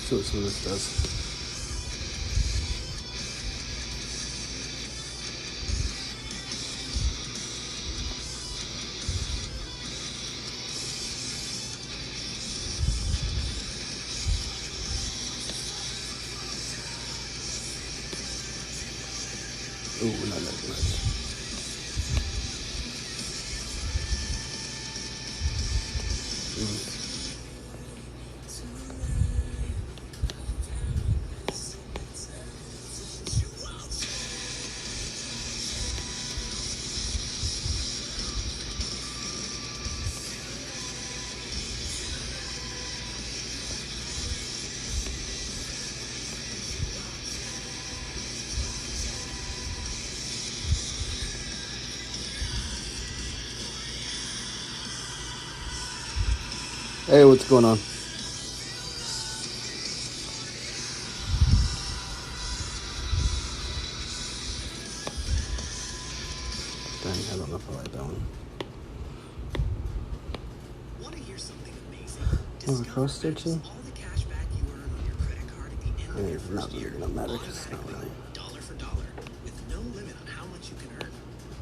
see what some of this does. Ooh, not that much. Hey, what's going on? Dang, I don't know if I like that one. Want to hear something amazing? Oh, across there too? All the cash back you earn on your credit card at the end of your It's not first really year, gonna matter because it's not automatically, really. dollar for dollar, with no limit on how much you can earn.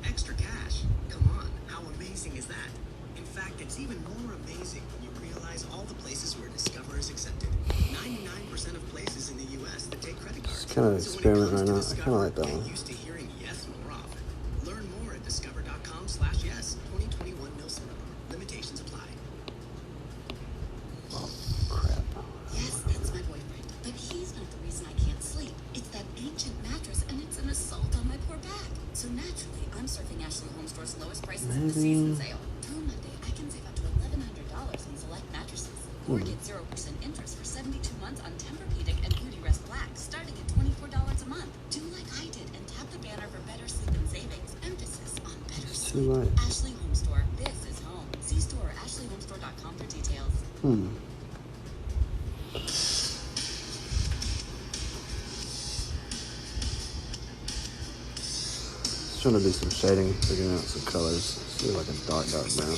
Extra cash? Come on, how amazing is that? In fact, it's even more amazing when you realize all the places where Discover is accepted. 99% of places in the U.S. that take credit cards. It's kind of an experiment right now. I kind of like that get one. used to hearing yes more often. Learn more at discover.com/yes. 2021 Nielsen. Limitations apply. Oh, crap. Yes, that's my boyfriend. But he's not the reason I can't sleep. It's that ancient mattress, and it's an assault on my poor back. So naturally, I'm surfing Ashley Home Store's lowest prices at the season sale. Through Monday, I can save up to $1,100 on select mattresses. Or get 0% interest for 72 months on Tempur-Pedic and Beauty Rest Black, starting at $24 a month. Do like I did and tap the banner for better sleep and savings. Emphasis on better sleep. Right. Ashley Home Store. This is home. See store or ashleyhomestore.com for details. Just trying to do some shading, figuring out some colors. See like a dark brown.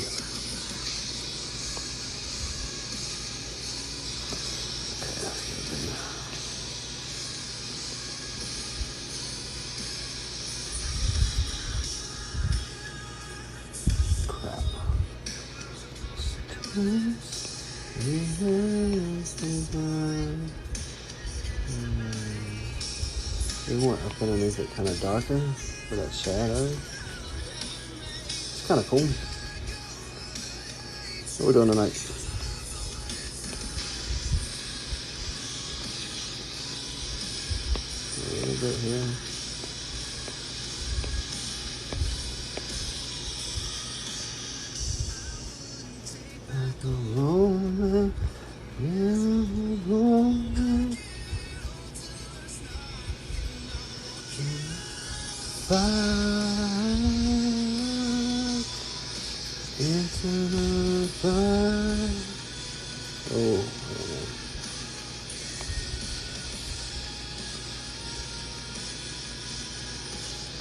We want up underneath it kind of darker for that shadow. It's kind of cool. What are we doing tonight? A little bit here. Like a moment, into the fire. Oh,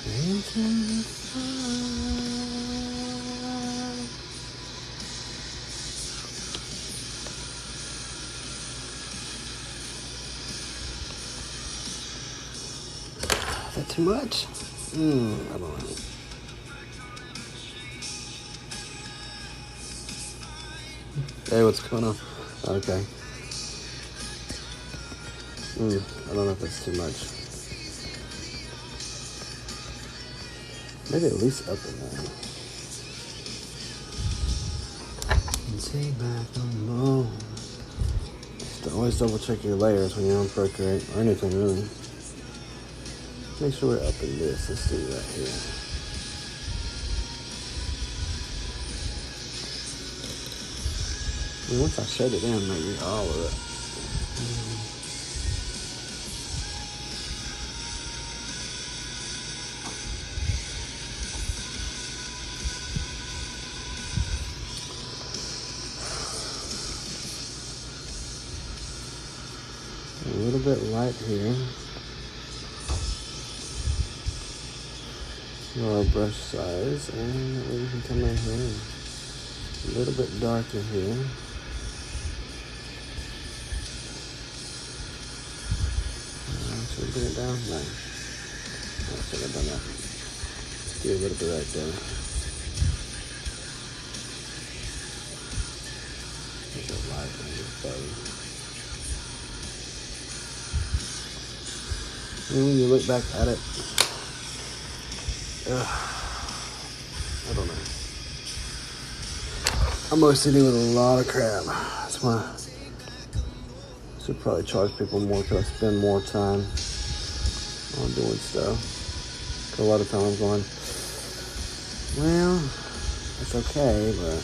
into the fire. Is that too much? I don't know. Hey, what's going on? Okay. I don't know if that's too much. Maybe at least up in there. Take back the moment. Just always double check your layers when you're on Procreate or anything really. Make sure we're up in this. Let's do that here. I mean, once I shut it down, maybe all of it. A little bit light here. Our brush size, and we can come in here. A little bit darker here. bring it down? No. I should have done that. Do a little bit right there. There's a light on your body. And when you look back at it, I don't know. I'm OCD with a lot of crap. That's why I should probably charge people more because I spend more time on doing stuff. A lot of times going, well, it's okay, but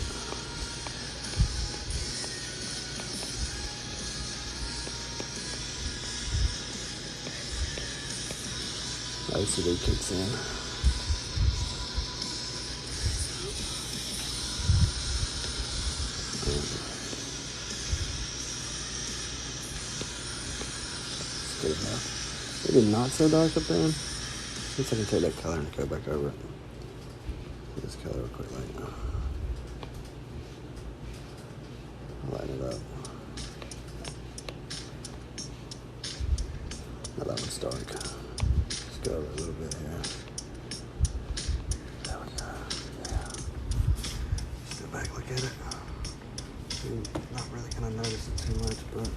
OCD kicks in. It's good enough. Maybe not so dark up there. See if I can take that color and go back over it. This color real quick right now. Lighten it up. Now that one's dark. Let's go over a little bit here. There we go. Yeah. Step back, look at it. You're not really gonna notice it too much, but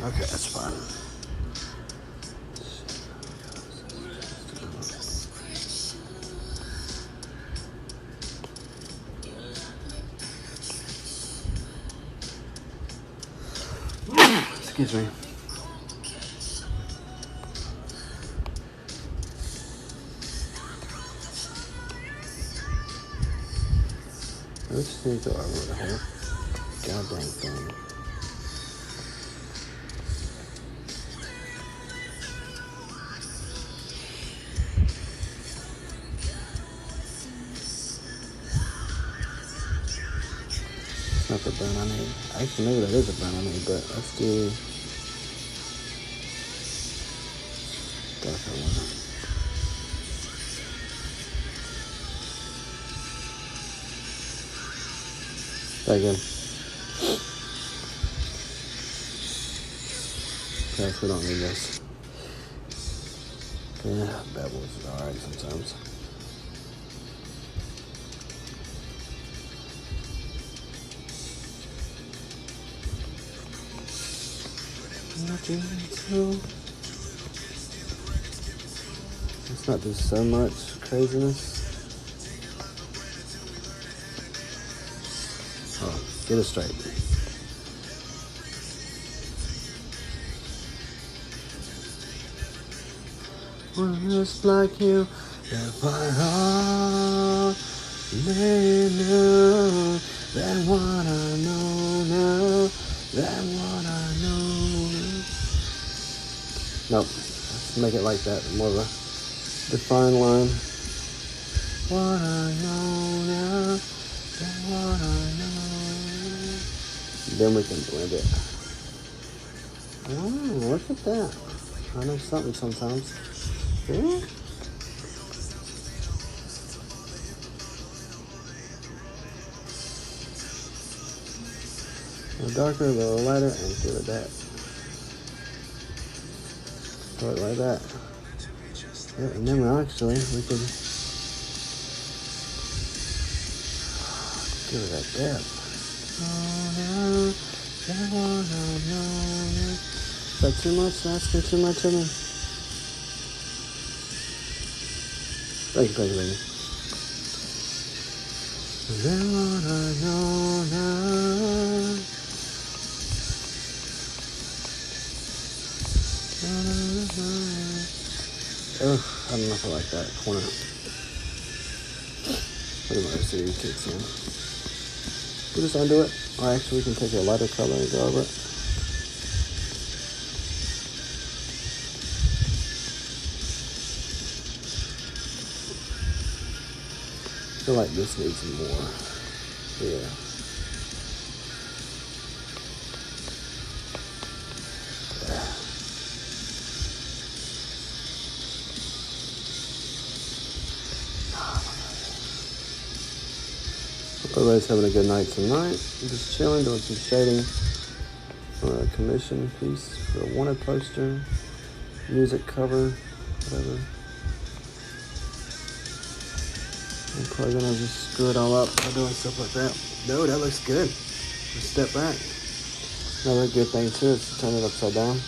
okay, that's fine. Excuse me. I just need to go over the whole goddamn thing. It's not the burn I need. Actually, maybe that is a burn I need, but let's do darker one. Very good. Okay, we don't need this. Okay, bevels is alright sometimes. Let's not do so much craziness. Oh, get it straight. Just like you, if I only knew that what I know now, that what I know. Nope, let's make it like that, more of a defined line. What I know now, that what I know. Then we can blend it. Oh, look at that. I know something sometimes. Yeah. A little darker, a little lighter, and give it that. Start like that. Yeah, and then actually we could give it that depth. Is that too much? Asking too much of me? Thank you. Then what I know now. Oh, I don't know if I like that corner. Pretty much see it kicks in. We'll just undo it. Or actually we can take a lighter color and go over it. I feel like this needs more. Yeah. Everybody's having a good night tonight. I'm just chilling, doing some shading on a commission piece for a wanted poster, music cover, whatever. I'm probably gonna just screw it all up by doing stuff like that. No, that looks good. Just step back. Another good thing too is to turn it upside down.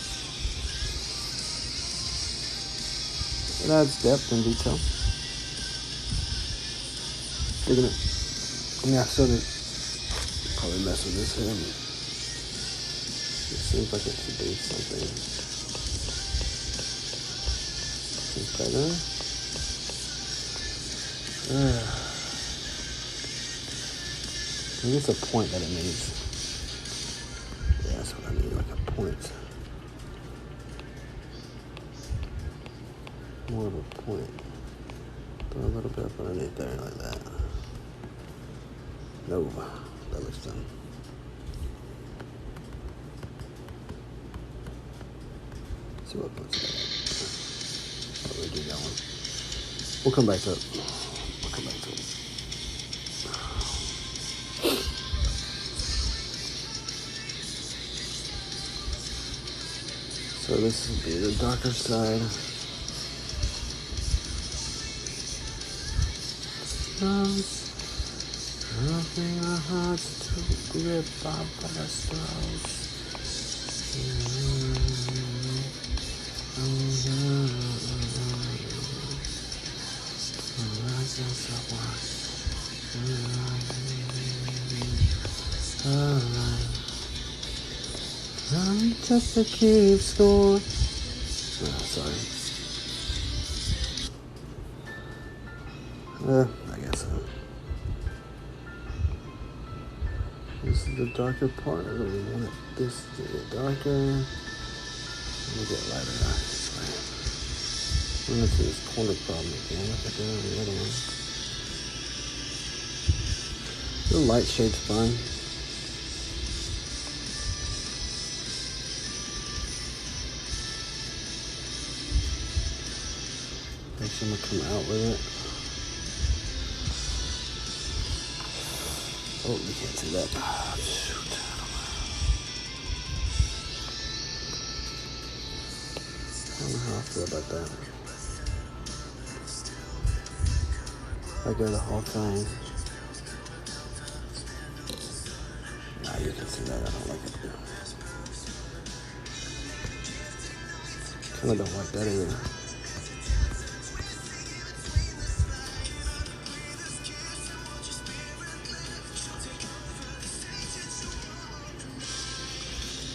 It adds depth and detail. Digging it. Yeah, so they probably mess with this here. It seems like it should be something. Seems better. Maybe it's a point that it needs. Yeah, that's what I need, like a point. More of a point. Throw a little bit up underneath there like that. No, that looks done. See what puts that. I'll redo that one. We'll come back to it. We'll come back to it. So this would be the darker side. Nothing our hearts to grip up by ourselves. I'm just to keep score. Sorry. I guess so. This is the darker part. I really want this to get darker. Let me get lighter now. I'm going to see this corner problem again. Like I did on the other one. The light shade's fine. Actually, I'm going to come out with it. Oh, you can't see that. Oh, shoot. I don't know how I feel about that. I go the whole thing. Nah, you can see that. I don't like it. Kind of don't like that either.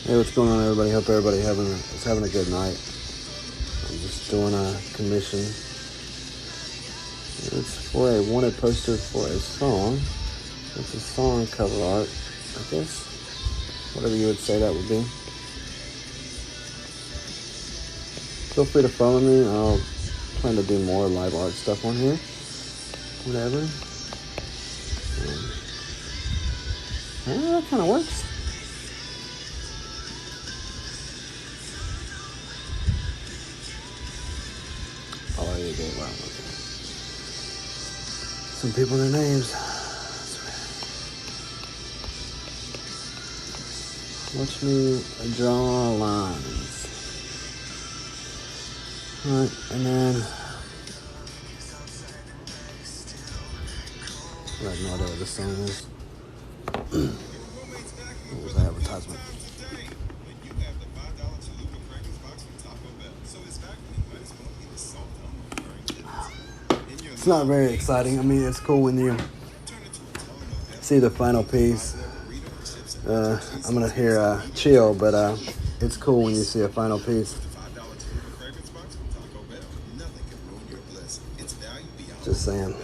Hey, what's going on, everybody? Hope everybody is having a good night. I'm just doing a commission. It's for a wanted poster for a song. It's a song cover art, I guess. Whatever you would say that would be. Feel free to follow me. I'll plan to do more live art stuff on here. Whatever. That kind of works. Wow, okay. Some people and their names. Watch me draw lines. Alright, and then I have no idea what this song is. What was that advertisement? It's not very exciting. I mean, it's cool when you see the final piece. I'm gonna hear chill, but it's cool when you see a final piece. Just saying.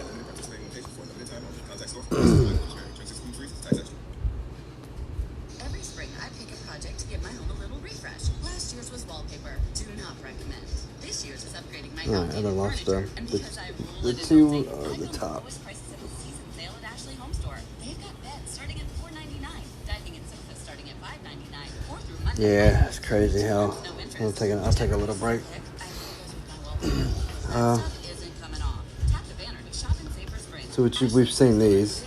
Every spring, I pick a project to give my home a little refresh. Last year's was wallpaper. Do not recommend. This year's is upgrading my Alright, I outdated lost furniture. And because the two are the top. Yeah, it's crazy how I'll take a little break. So we've seen these.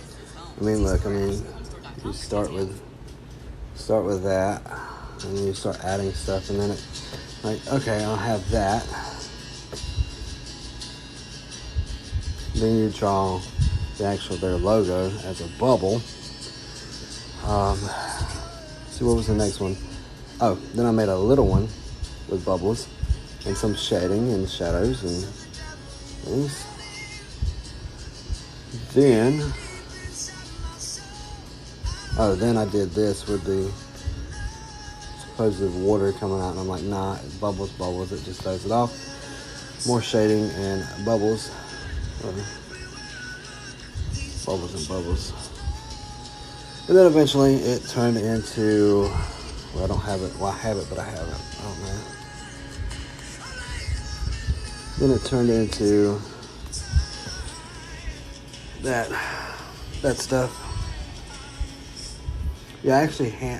I mean, look, you start with that, and then you start adding stuff, and then it, like, okay, I'll have that. Then you draw their logo as a bubble. See, what was the next one? Oh, then I made a little one with bubbles and some shading and shadows and things. Then I did this with the supposed water coming out, and I'm like, nah, bubbles, it just throws it off. More shading and bubbles. Bubbles and bubbles. And then eventually it turned into, well, I don't have it. Well, I have it, but I haven't. I don't know. Then it turned into that stuff. Yeah,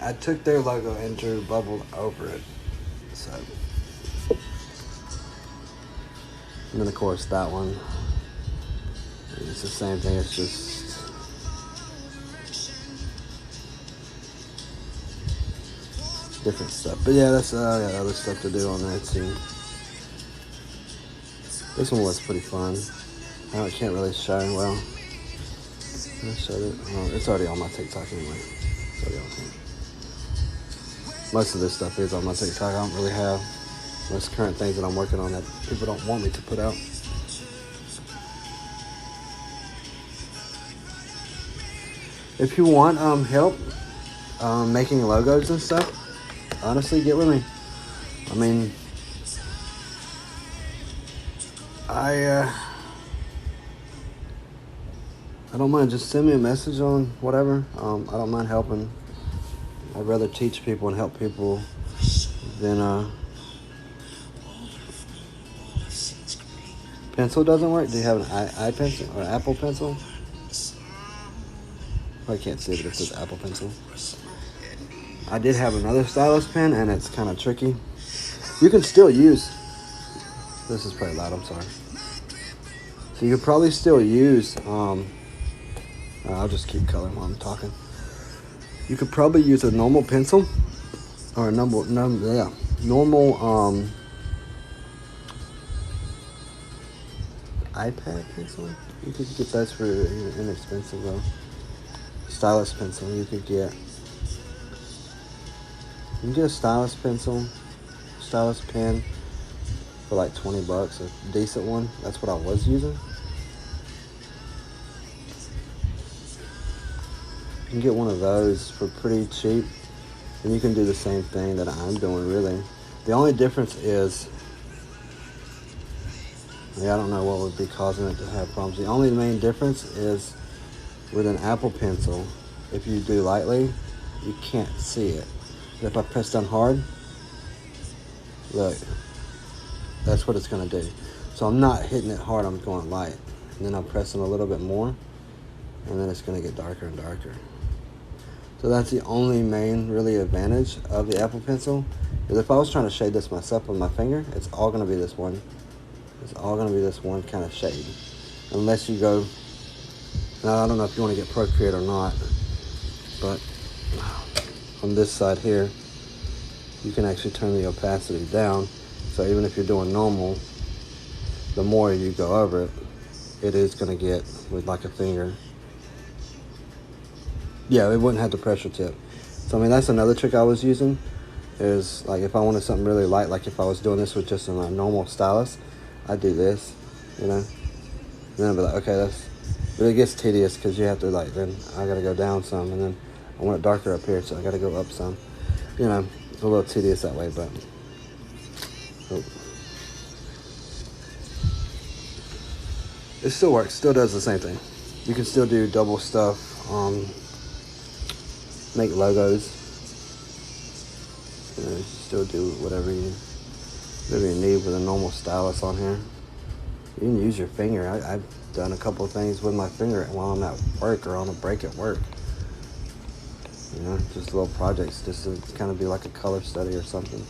I took their logo and drew bubbled over it. So, and then of course that one. It's the same thing. It's just different stuff. But yeah, that's I got other stuff to do on that too. This one was pretty fun. I can't really show well. I showed it. Oh, it's already on my TikTok anyway. It's already on there. Most of this stuff is on my TikTok. I don't really have most current things that I'm working on that people don't want me to put out. If you want help making logos and stuff, honestly, get with me. I mean, I don't mind. Just send me a message on whatever. I don't mind helping. I'd rather teach people and help people than pencil doesn't work. Do you have an iPencil or an Apple Pencil? I can't see it, but it says Apple Pencil. I did have another stylus pen, and it's kind of tricky. You can still use. This is pretty loud. I'm sorry. So you could probably still use. I'll just keep coloring while I'm talking. You could probably use a normal pencil or a normal iPad pencil. You could get those for inexpensive though. Stylus pencil. You can get a stylus pencil, stylus pen for like $20, a decent one. That's what I was using. You can get one of those for pretty cheap, and you can do the same thing that I'm doing, really. The only difference is, I don't know what would be causing it to have problems. The only main difference is with an Apple Pencil, if you do lightly, you can't see it. But if I press down hard, look, that's what it's going to do. So I'm not hitting it hard, I'm going light. And then I'm pressing a little bit more, and then it's going to get darker and darker. So that's the only main really advantage of the Apple Pencil. Because if I was trying to shade this myself with my finger, it's all going to be this one. It's all going to be this one kind of shade. Unless you go, now I don't know if you want to get Procreate or not, but on this side here, you can actually turn the opacity down. So even if you're doing normal, the more you go over it, it is going to get with like a finger. Yeah, it wouldn't have the pressure tip. So I mean, that's another trick I was using, is like if I wanted something really light, like if I was doing this with just a normal stylus, I'd do this, you know. And then I'd be like, okay, but it gets tedious because you have to then I gotta go down some, and then I want it darker up here, so I gotta go up some. You know, it's a little tedious that way, but it still works. Still does the same thing. You can still do double stuff. Make logos. You know, still do whatever you need with a normal stylus on here. You can use your finger. I've done a couple of things with my finger while I'm at work or on a break at work. You know, just little projects, just to kind of be like a color study or something.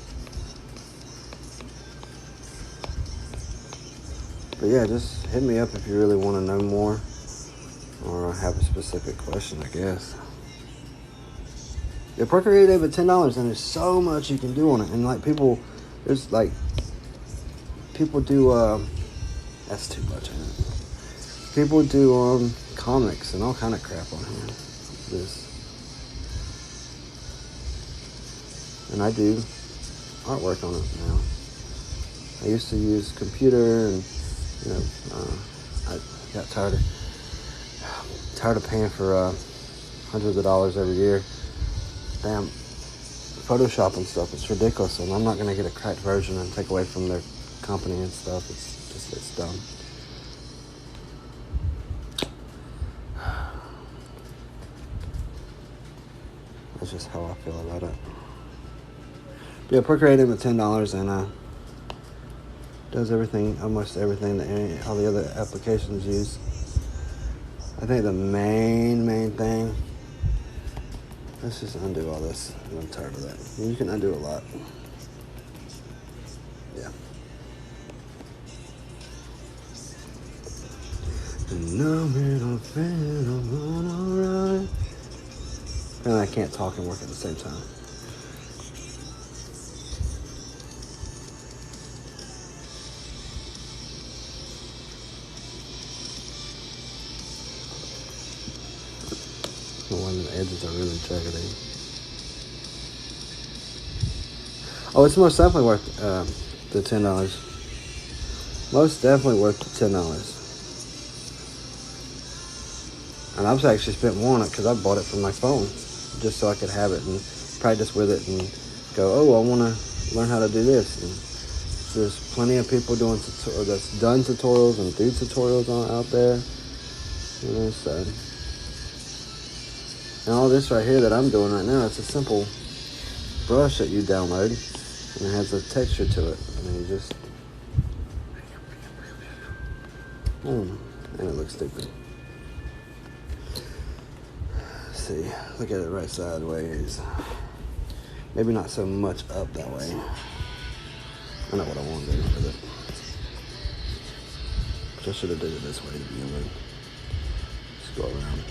But yeah, just hit me up if you really want to know more. or have a specific question, I guess. Yeah, procreate over $10, and there's so much you can do on it. And like people, there's like people do. That's too much, ain't it? People do comics and all kind of crap on here. This, and I do artwork on it now. I used to use computer, and I got tired of paying for hundreds of dollars every year. Damn, Photoshop and stuff, it's ridiculous, and I'm not going to get a cracked version and take away from their company and stuff. It's dumb. That's just how I feel about it. But yeah, Procreate with $10, and does everything, almost everything that all the other applications use. I think the main thing, let's just undo all this. I'm tired of that. You can undo a lot. Yeah. And I'm alright. And I can't talk and work at the same time. One of the edges are really jaggedy. Oh, it's most definitely worth the $10. Most definitely worth the $10. And I've actually spent more on it because I bought it from my phone just so I could have it and practice with it and go, oh, I want to learn how to do this. And so there's plenty of people doing that's done tutorials and do tutorials out there. So. And all this right here that I'm doing right now, it's a simple brush that you download, and it has a texture to it. I mean, just, and it looks stupid. Let's see, look at it right sideways. Maybe not so much up that way. I know what I want to do with it. But I should have did it this way to begin with. Just go around.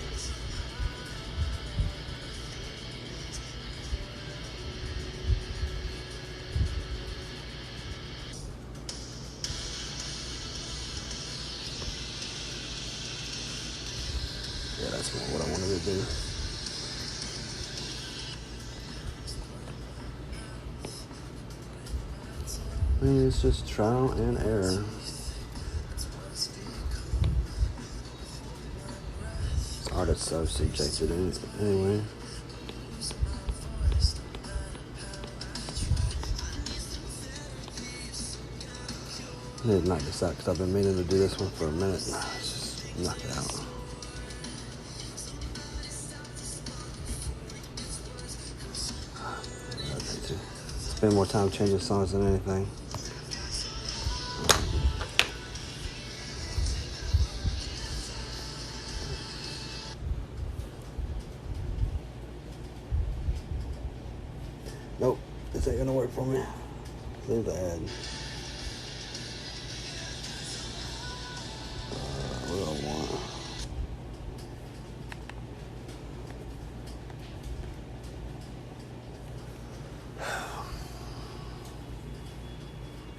Yeah, that's more what I wanted to do. I mean, it's just trial and error. This art is so subjective anyway. I need to knock this out because I've been meaning to do this one for a minute. Let's just knock it out. Spend more time changing songs than anything. Nope, this ain't gonna work for me. Leave the ad. What do I want?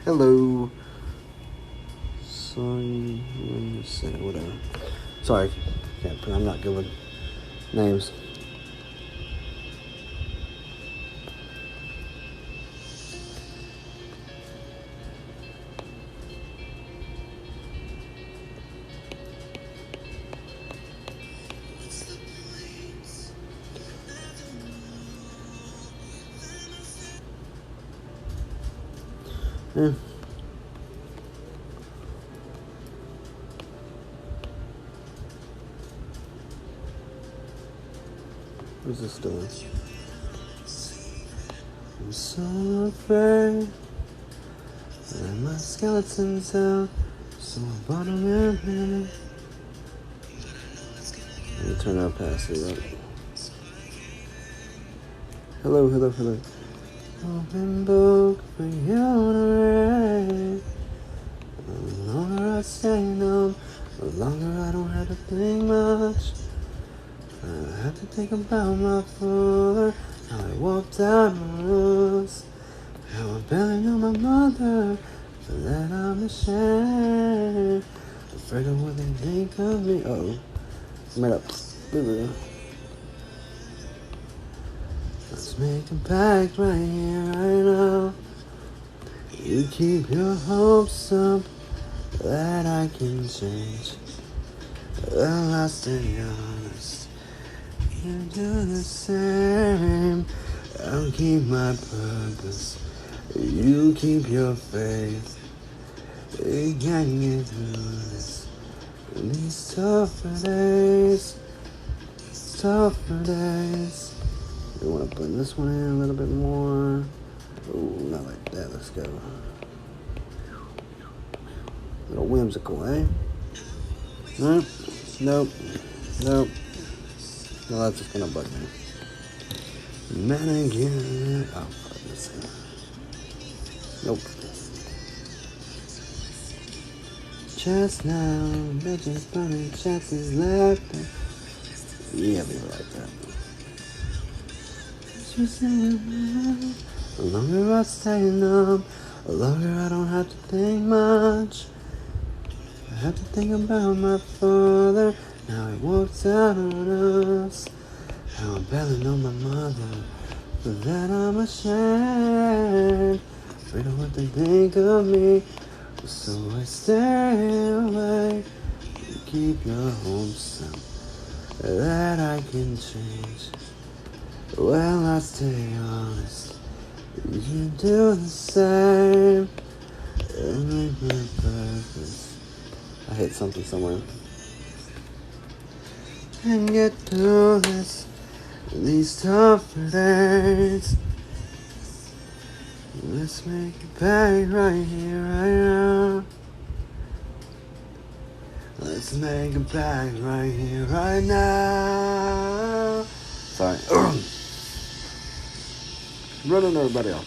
Hello. Sorry, whatever. Sorry, I'm not good with names. Yeah. What's this doing? I'm so afraid that my skeleton's out, so I bought a minute. Let me turn out past it, right? Hello. Open book for you to read. No, I say no, The longer I don't have to think much. I have to think about my father. How I walked out on us. How I barely know my mother. For that I'm ashamed. Afraid of what they think of me. Uh-oh. Made up. Boo-boo. Let's make a pact right here, right now. You keep your hopes up that I can change. Well, I'll stay honest. You do the same. I'll keep my purpose. You keep your faith. We can get through this. These tougher days. Tougher days. You want to put this one in a little bit more. Ooh, not like that. Let's go. A little whimsical, eh? Nope. Nope. Nope. No, that's just gonna bug me. Man again. Oh, fuck this. Nope. Just now, bitches burning chances left. Yeah, we were like that. The longer I stay numb, the longer I don't have to think much. I have to think about my father, how he walked out on us. How I barely know my mother, for that I'm ashamed. Afraid of what they think of me, so I stay away. You keep your hopes up that I can change. Well, I stay honest. You do the same. And make my purpose. I hit something somewhere. And get through this. These tougher days. Let's make it back right here, right now. Let's make it back right here, right now. Sorry. Running everybody off.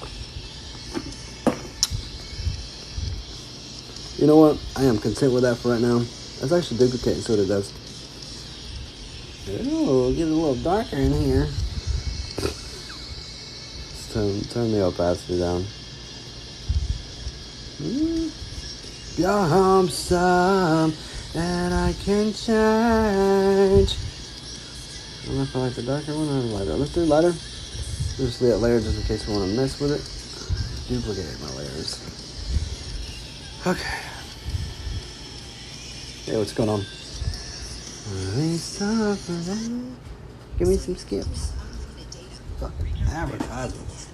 You know what? I am content with that for right now. Let's actually duplicate and see what it does. Oh, get a little darker in here. Let's turn the opacity down. Your home's up and I can change. I don't know if I like the darker one or the lighter. Let's do lighter. Just leave that layer just in case we want to mess with it. Duplicate my layers. Okay. Hey, what's going on? Give me some skips. Fucking advertisements.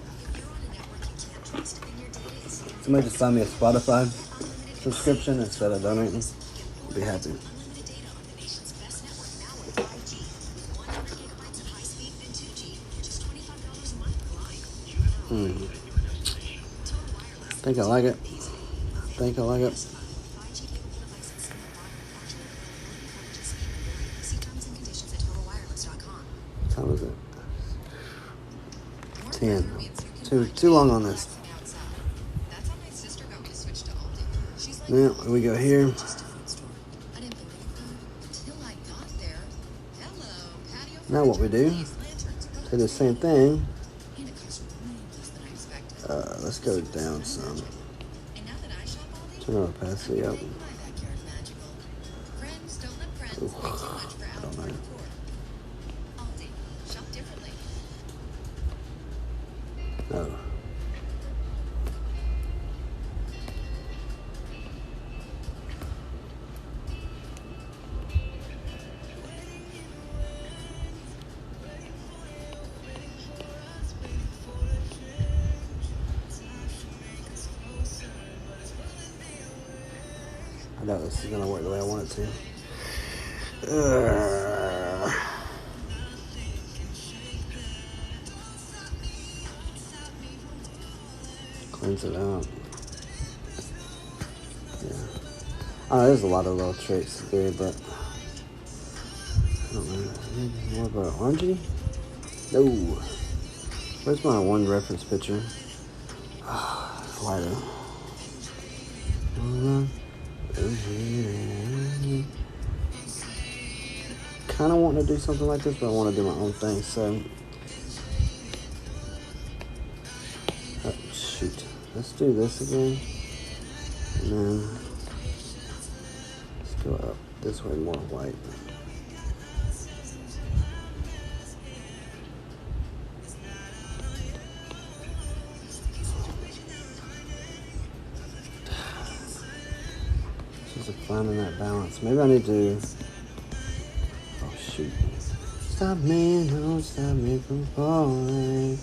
Somebody just buy me a Spotify subscription instead of donating. I'll be happy. Think I like it. Think I like it. What time is it? 10. Too long on this. Now we go here. Now what we do? Do the same thing. Let's go down some. Turn our opacity up. Ooh, I don't know. No. I doubt this is gonna work the way I want it to. Cleanse it out. Yeah. There's a lot of little tricks to do, but I don't know. More of an orangey? No. Where's my one reference picture? Lighter. kind of wanting to do something like this, but I want to do my own thing. So, oh, shoot. Let's do this again. And then let's go up this way, more white. Just finding that balance. Maybe I need to. Oh shoot! Stop me, don't stop me from falling.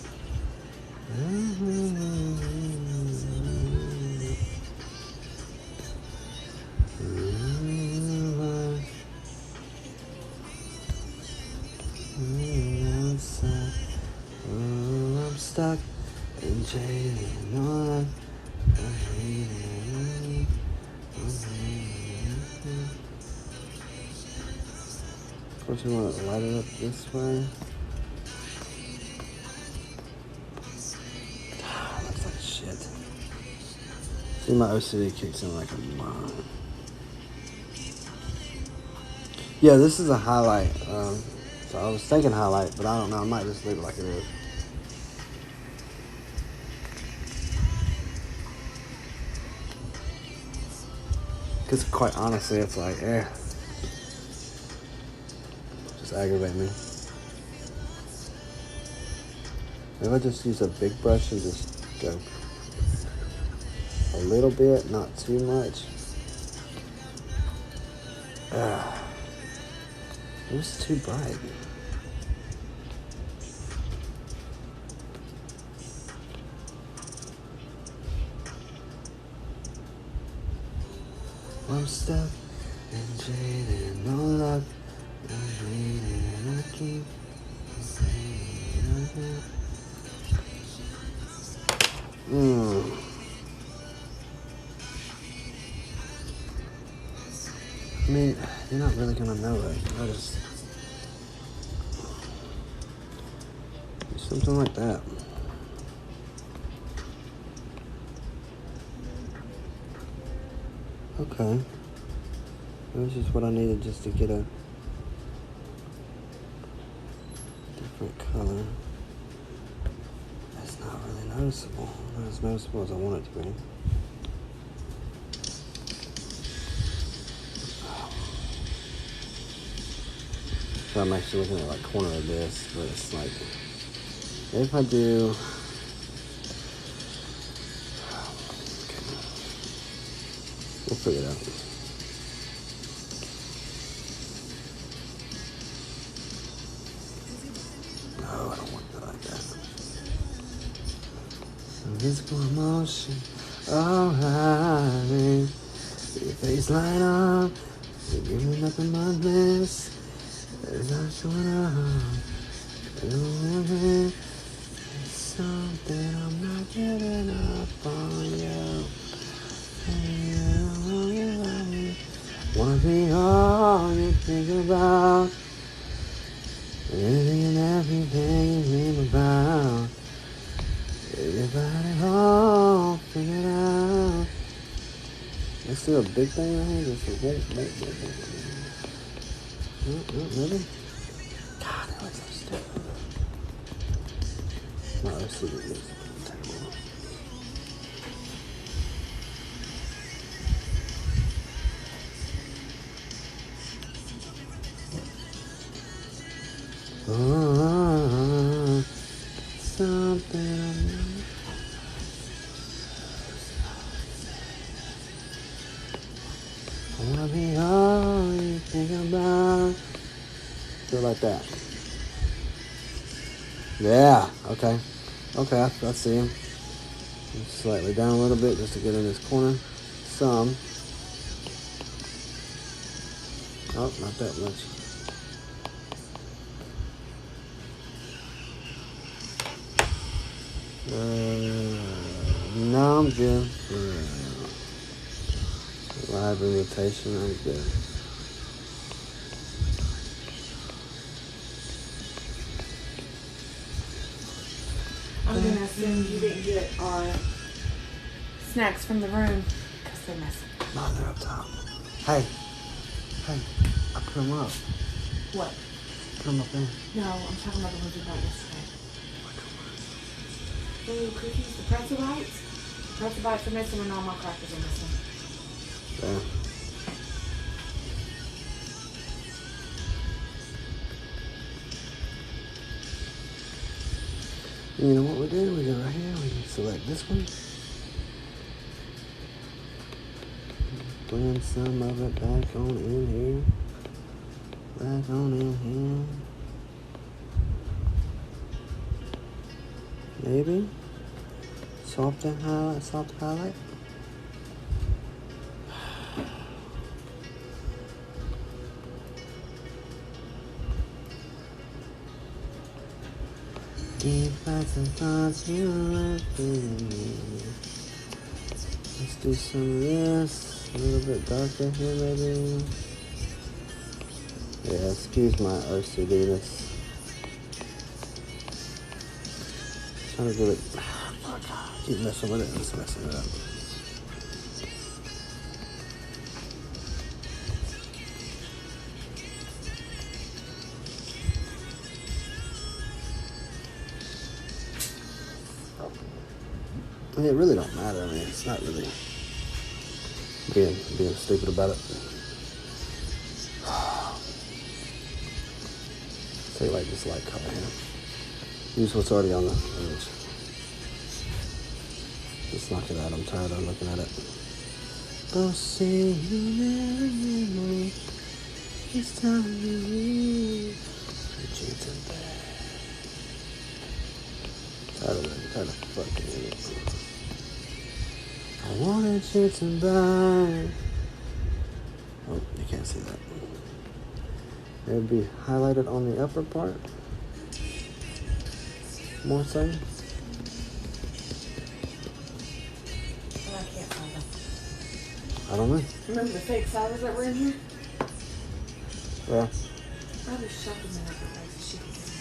I'm stuck and jaded on. Of course, we want to light it up this way. Looks like shit. See, my OCD kicks in like a mom. Yeah, this is a highlight. So I was thinking highlight, but I don't know. I might just leave it like it is. Because quite honestly, it's like, just aggravate me. Maybe I just use a big brush and just go a little bit, not too much. It was too bright. I'm stuck and jaded, no luck. I'm waiting and I keep saying. I mean, you're not really gonna know it. I just do something like that. Okay. That's just what I needed just to get a different color. That's not really noticeable. Not as noticeable as I want it to be. So I'm actually looking at like corner of this, but it's like, if I do, we'll figure it out. No, I don't want that like that. Physical emotion, alright. Your face light up, you give me nothing but this. It's not showing up. It's something I'm not giving up on you. Wanna be all you think about. Anything and everything you dream about. You got it all figured out. Let's do a big thing right here. Just maybe? God, that looks so stupid. No, let's see what it is. Something I wanna be all you think about. Do it like that. Yeah, okay. Okay, I see him. Slightly down a little bit just to get in this corner. Some. Oh, not that much. No, I'm good. Live invitation, I'm good. I'm gonna assume you didn't get our snacks from the room because they're missing. No, they're up top. Hey, I put them up. What? Come up there. No, I'm talking about the ones we bought yesterday. The little cookies, the pretzel bites. The pretzel bites are missing and all my crackers are missing. Yeah. You know what we do? We go right here. We select this one. Blend some of it back on in here. Back on in here. Maybe. Soft and highlight. Soft highlight. Deep thoughts and thoughts you left in me. Let's do some of this. A little bit darker here, maybe. Yeah, excuse my OCDness. Trying to do it. Keep messing with it. Just messing it up. I mean, it really don't matter. I mean, it's not really being stupid about it. Say like this light color here. Use what's already on the image. Just knock it out. I'm tired of looking at it. Don't say you never knew me. It's time to leave. Tired of it. Tired of fucking it. I wanted you to buy. Oh, you can't see that. It would be highlighted on the upper part. More so. And I can't find them. I don't know. Remember the fake salads that were in here? Yeah. I just shoved them in other places. She could get them.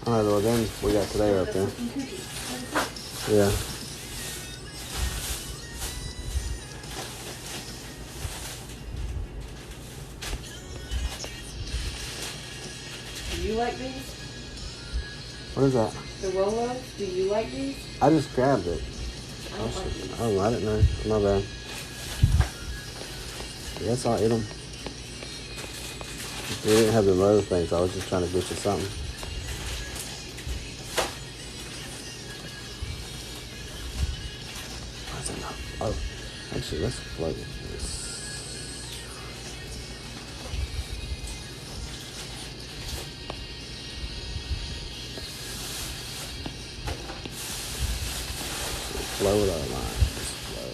Alright, well then we got today right there. Yeah. Do you like these? What is that? The Rolos? Do you like these? I just grabbed it. I don't like these. Oh, I didn't know. My bad. Yes, I'll eat them. We didn't have the other things. I was just trying to get you something. What's that now? Oh, actually, let's plug this. Flow with our line. Just flow.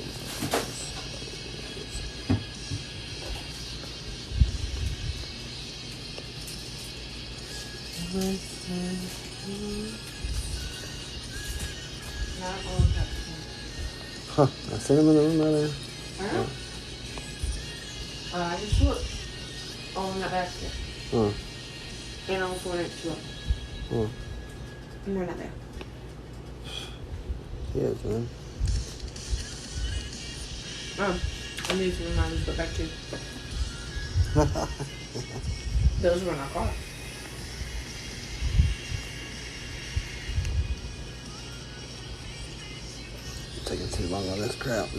Not all of that. Huh, I seen them in the room right there. I know. I just looked. All in that basket. Huh. And on the floor next to them. Huh. And they're not there. Yes, man. I need to remind me to put back to. Those were in our car. Taking too long on this crap.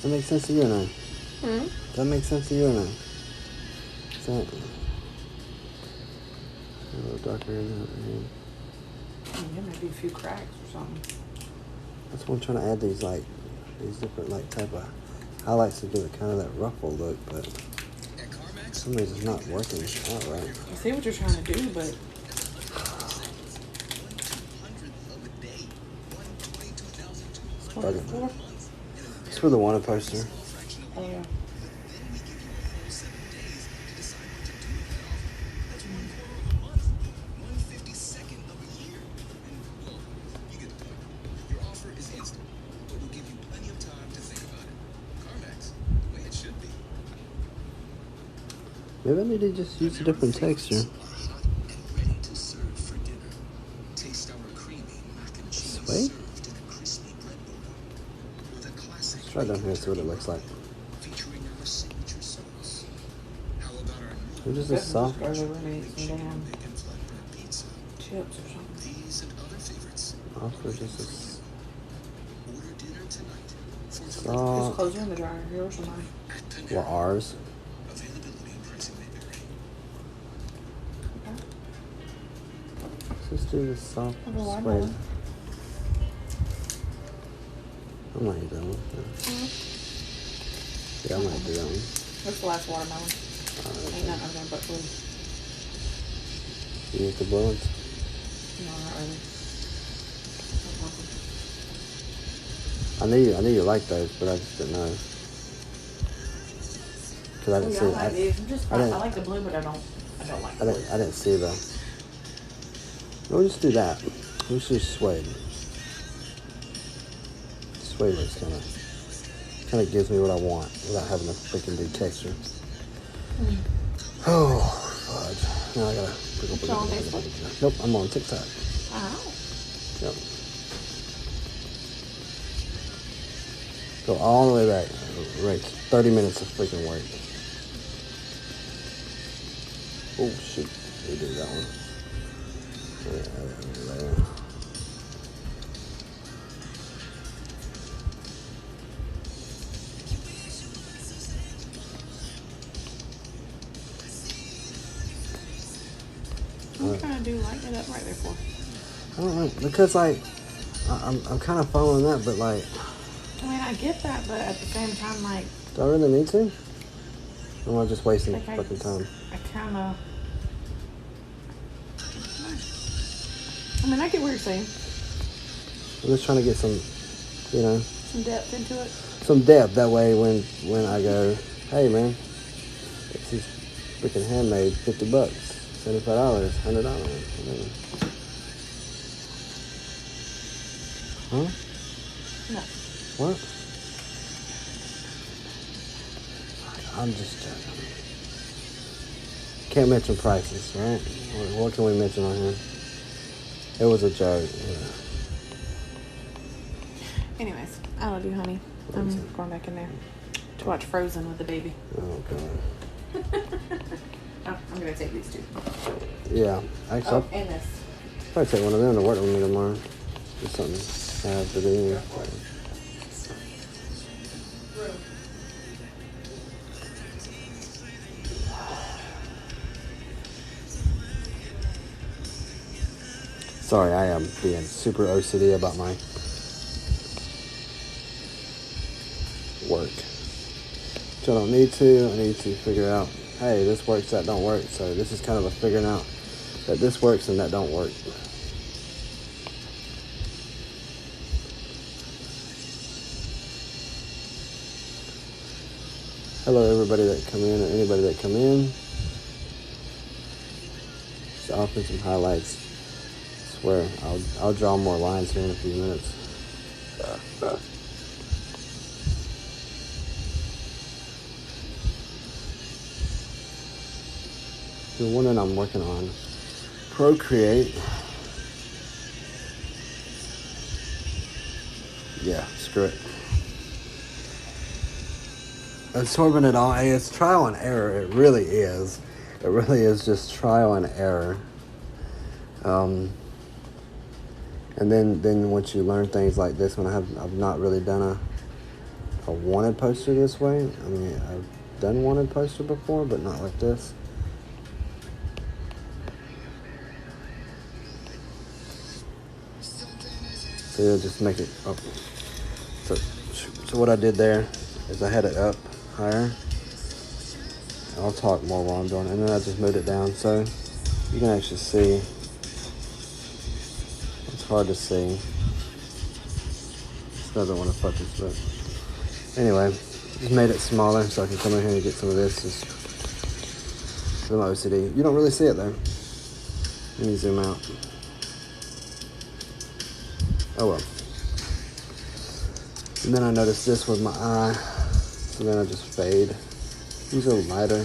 That makes sense to you or no? Hmm? That makes sense to you or no? Is that a little darker in that? There might be a few cracks or something. That's why I'm trying to add these these different type of highlights to give it kind of that ruffle look, but for some reason it's not working out right. I see what you're trying to do, but what is it for? It's for the wanted poster. Oh yeah. Maybe I need to just use a different texture. Ready to serve for dinner. Taste our creamy mac and cheese Sweet. served in a crispy bread bowl with a classic Let's try down here and see what it looks like. featuring our signature sauce. How about our What is this soft? Goes over and eat some damn bacon flatbread pizza? chips or something. These and other favorites. Offer just this Order dinner tonight for Just soft. close it in the dryer. Here or somebody. at Or Panera. ours. Availability and pricing may vary. Let's just do this soft I'll go suede. watermelon. I might eat that one. Yeah, I might do that one. What's the last watermelon? Ain't nothing other than but food. You eat the blue ones? No, not really. Don't want them. I knew you liked those, but I just didn't know. Cause I Oh, didn't yeah, see. I like these. I'm just, I I didn't- like the blue, but I don't like the blue. I didn't see the. We'll just do that. We'll just do suede. Suede looks kind of gives me what I want without having to freaking do texture. Oh, fudge. Now I gotta. You on Facebook? Nope, I'm on TikTok. Oh. Yep. Go all the way back. Right, 30 minutes of freaking work. Oh shoot, we did that one. Yeah, there. What are you trying to do? Light it up right there for? I don't know, because like I'm kind of following that, but like, I mean, I get that, but at the same time, like, do I really need to? Or am I just wasting Like I- fucking time? I kind of. I mean, I get what you're saying. I'm just trying to get some, you know, Some depth into it. some depth. That way, when I go, hey man, this is freaking handmade, $50, $75, $100, whatever. Huh? No. What? I'm just joking. Can't mention prices, right? What can we mention on here? It was a joke. Yeah. Anyways, I love you, honey. I'm going back in there to watch Frozen with the baby. Oh god. Oh, I'm gonna take these two. Yeah. Actually, Oh, and this. I'll probably take one of them to work with me tomorrow. Just something I have to do. Sorry, I am being super OCD about my work. Which I don't need to. I need to figure out, hey, this works, that don't work. So this is kind of a figuring out that this works and that don't work. Hello everybody that come in or anybody that come in. Just offering some highlights. I swear, I'll draw more lines here in a few minutes. If you're wondering, I'm working on Procreate. Yeah, screw it. Absorbing it all. Hey, it's trial and error. It really is. It really is just trial and error. And then once you learn things like this, when I've not really done a wanted poster this way. I mean, I've done wanted poster before, but not like this. So you'll just make it up. So what I did there is I had it up higher. I'll talk more while I'm doing it. And then I just moved it down so you can actually see. It's hard to see. This doesn't want to focus, but anyway, just made it smaller so I can come in here and get some of this. Just for my OCD. You don't really see it though. Let me zoom out. Oh well. And then I noticed this with my eye, so then I just fade. Use a lighter.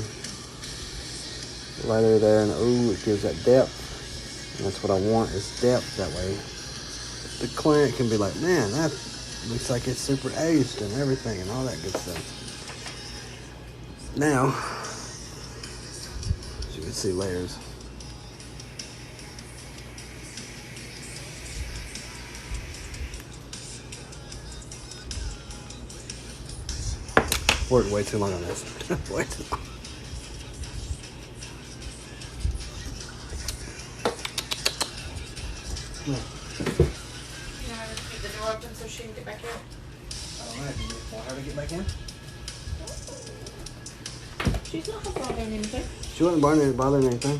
lighter there, and ooh, it gives that depth. And that's what I want, is depth that way. The client can be like, man, that looks like it's super aged and everything and all that good stuff. Now, as you can see, layers. Worked way too long on this. Way too long. You want her to keep the door open so she can get back out? Alright, do you want her to get back in? She's not bothering anything. She wasn't bothering anything.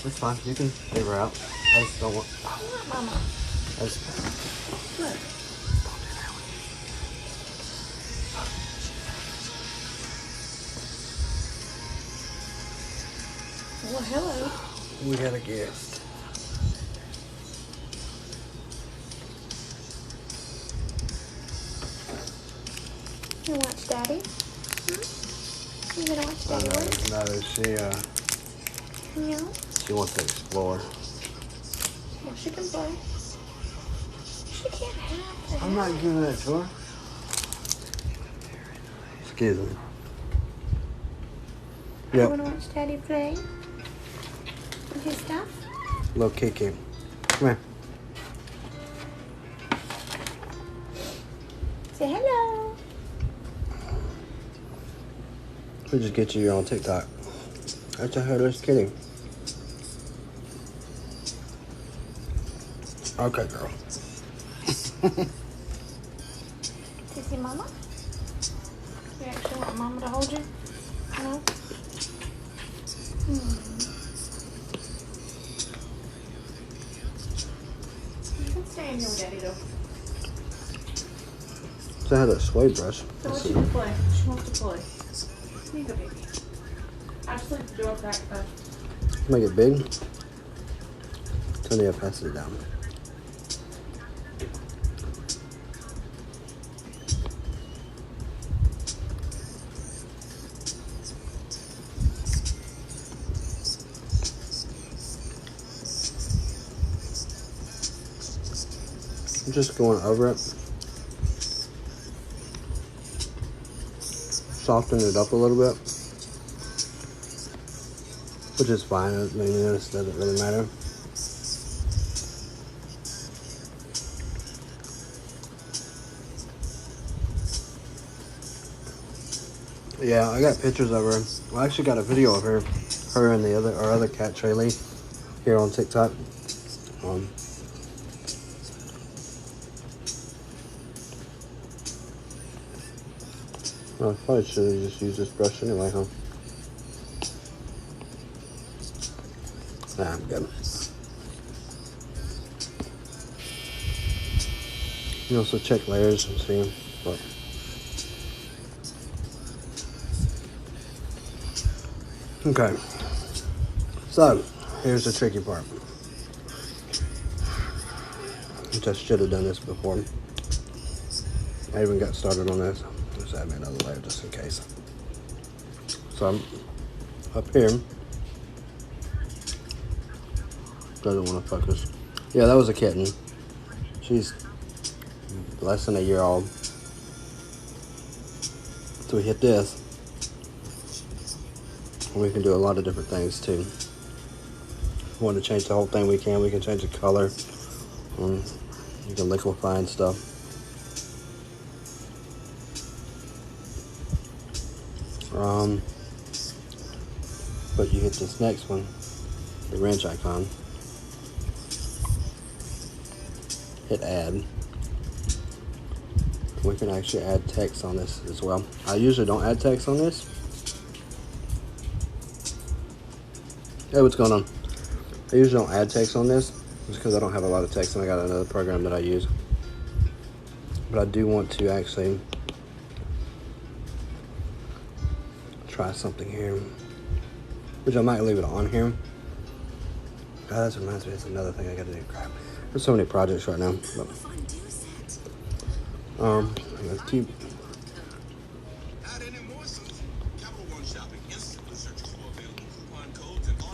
It's fine. You can leave her out. I just don't want. What, Mama? I just. Look. Well, hello. We had a guest. You watch Daddy? You gonna watch Daddy work? No, No. she wants to explore. Well, she can play. She can't have that. I'm not giving that to her. Excuse me. You Yep. wanna watch Daddy play? With his stuff? Little Kiki. Come here. Say hello. We just get you on TikTok. That's a headless kitty. Okay, girl. Sissy Mama? You actually want Mama to hold you? No? You can stay in here with Daddy though. So I had a suede brush. So what you can play? She wants to play. Here you go, baby. I just leave the door cracked though. Make it big. Tell me I pass it down. I'm just going over it. Soften it up a little bit. Which is fine. I mean, this doesn't really matter. Yeah, I got pictures of her. I actually got a video of her and our other cat, Traylee, here on TikTok. I probably should have just used this brush anyway, huh? Nah, I'm good. You can also check layers and see what. Okay. So, here's the tricky part. Which I should have done this before. I even got started on this. Just add me another layer just in case. So I'm up here. Doesn't want to focus. Yeah, that was a kitten. She's less than a year old. So we hit this. And we can do a lot of different things too. If we want to change the whole thing, we can. We can change the color. You can liquefy and stuff. But you hit this next one, the wrench icon. Hit add. We can actually add text on this as well. I usually don't add text on this. Hey, what's going on? I usually don't add text on this just because I don't have a lot of text and I got another program that I use. But I do want to actually try something here, which I might leave it on here. That reminds me, it's another thing I gotta do. Crap. There's so many projects right now. But,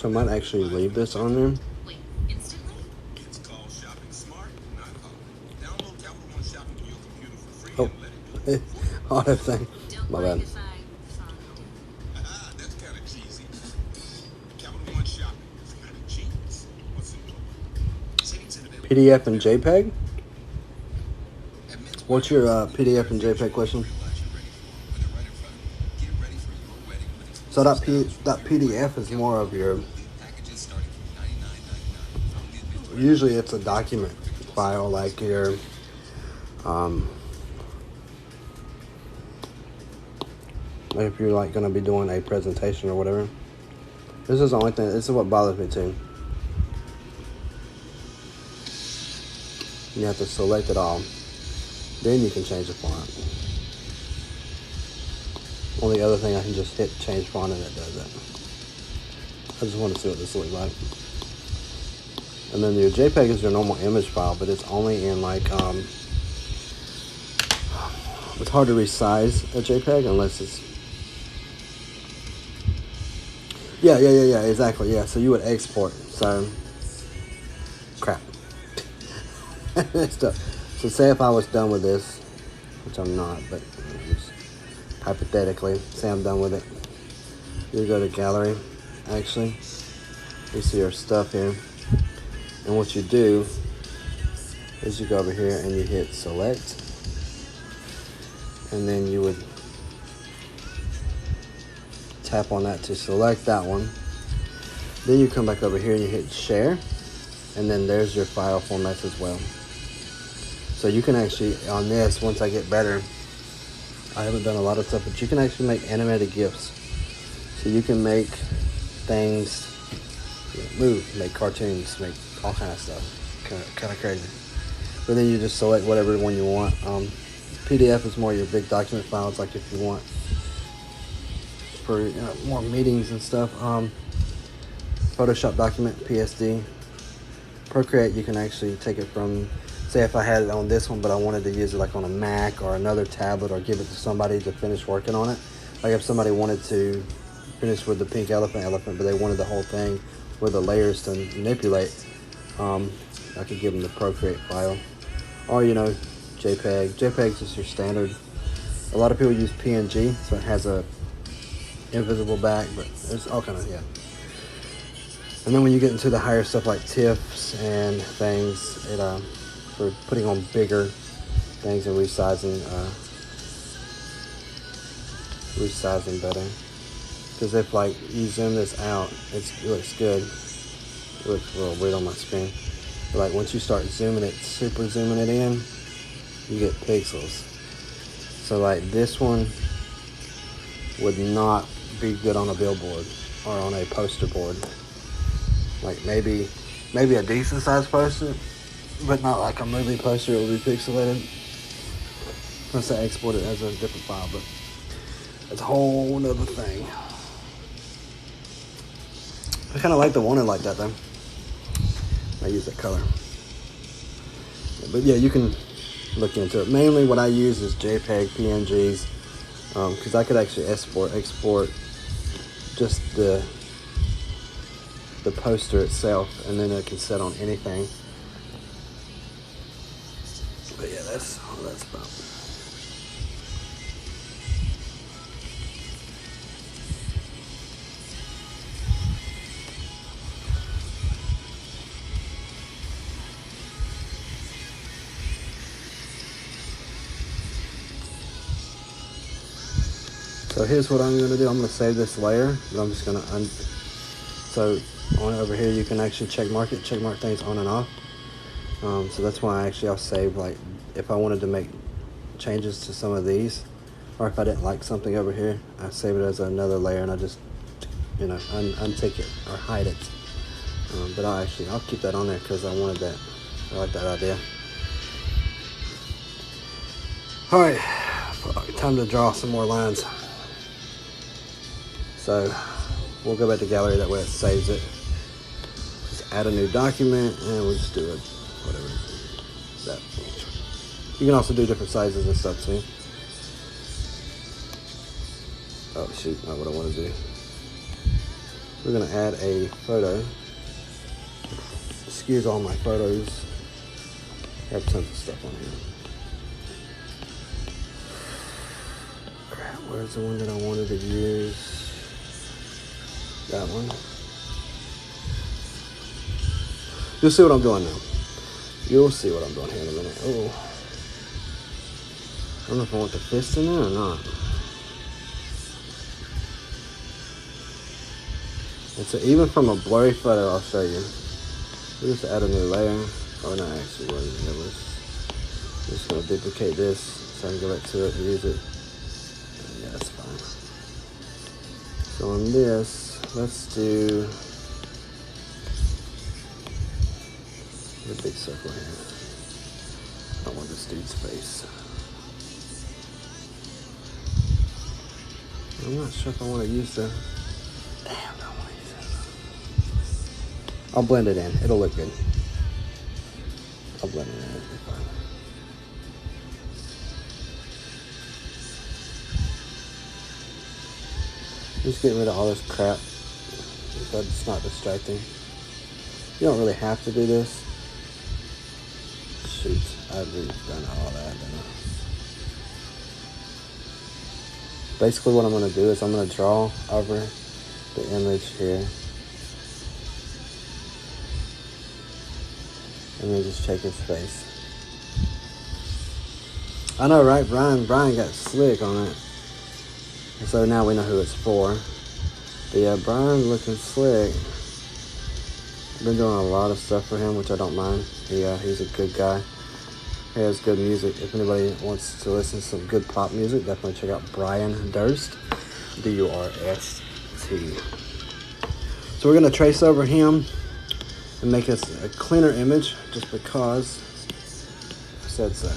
so I might actually leave this on there. Wait, instantly? It's called shopping smart, not hard. Download Capital One Shopping on your computer for free Oh, and let it go. auto thing. Don't My mind bad. if I follow. Ah, that's kind of cheesy. Capital One Shopping. It's kind of cheese. What's in savings and available PDF and JPEG? at Men's What's your PDF and JPEG question? realize you're ready for when they're right in front of you. Get ready for your wedding with So that PDF is more of your, packages starting from $99.99. usually it's a document file like your, like if you're like going to be doing a presentation or whatever. This is the only thing, this is what bothers me too. You have to select it all. Then you can change the font. Only other thing, I can just hit change font and it does it. I just want to see what this looks like. And then your JPEG is your normal image file, but it's only in like, it's hard to resize a JPEG unless it's, yeah, exactly, yeah. So you would export, so, crap. So say if I was done with this, which I'm not, but just hypothetically, say I'm done with it. You go to gallery, actually, you see your stuff here. And what you do is you go over here and you hit select. And then you would tap on that to select that one. Then you come back over here and you hit share. And then there's your file formats as well. So you can actually, on this, once I get better, I haven't done a lot of stuff, but you can actually make animated GIFs. So you can make things, move, make cartoons, make all kind of stuff. Kind of crazy. But then you just select whatever one you want. PDF is more your big document files, like if you want for more meetings and stuff. Photoshop document, PSD. Procreate, you can actually take it from, say if I had it on this one, but I wanted to use it like on a Mac or another tablet or give it to somebody to finish working on it. Like if somebody wanted to finish with the pink elephant, but they wanted the whole thing with the layers to manipulate, I could give them the Procreate file. Or, JPEG. JPEG is just your standard. A lot of people use PNG, so it has a invisible back, but it's all kind of, yeah. And then when you get into the higher stuff like TIFFs and things, it for putting on bigger things and resizing better. Because if like you zoom this out, it looks good. It looks a little weird on my screen. But like once you start zooming it, super zooming it in, you get pixels. So like this one would not be good on a billboard or on a poster board. Like maybe a decent sized poster, but not like a movie poster. It would be pixelated. Unless I export it as a different file, but it's a whole nother thing. I kind of like the one like that though. I use that color. But yeah, you can look into it. Mainly what I use is JPEG, PNGs, because I could actually export just the poster itself, and then it can set on anything. But yeah, that's about. So here's what I'm going to do. I'm going to save this layer, but I'm just going to so on over here you can actually check mark things on and off. So that's why I'll save, like if I wanted to make changes to some of these, or if I didn't like something over here, I save it as another layer and I just untick it or hide it. But I'll keep that on there because I wanted that. I like that idea. All right, time to draw some more lines. So we'll go back to gallery, that way it saves it. Just add a new document and we'll just do it, whatever. That. You can also do different sizes and stuff too. Oh shoot, not what I want to do. we're gonna add a photo. Excuse all my photos. I have tons of stuff on here. Crap, where's the one that I wanted to use? That one. You'll see what I'm doing now. You'll see what I'm doing here in a minute. Oh, I don't know if I want the fist in there or not. And so even from a blurry photo, I'll show you. We'll just add a new layer. Oh, no, actually, I'm just going to duplicate this so I can go back to it and use it. Yeah, that's fine. So on this, let's do a big circle here. I want this dude's face. I'm not sure if I want to use the... Damn, I don't want to use that. I'll blend it in. It'll look good. I'll blend it in. It'll be fine. Just getting rid of all this crap so it's not distracting. You don't really have to do this. Shoot, I've already done all that, didn't I? Basically what I'm going to do is I'm going to draw over the image here. And then just check his face. I know, right? Brian got slick on it. And so now we know who it's for. But yeah, Brian looking slick. I've been doing a lot of stuff for him, which I don't mind. Yeah, he's a good guy. He has good music. If anybody wants to listen to some good pop music, definitely check out Brian Durst. D-U-R-S-T. So we're going to trace over him and make us a cleaner image just because I said so.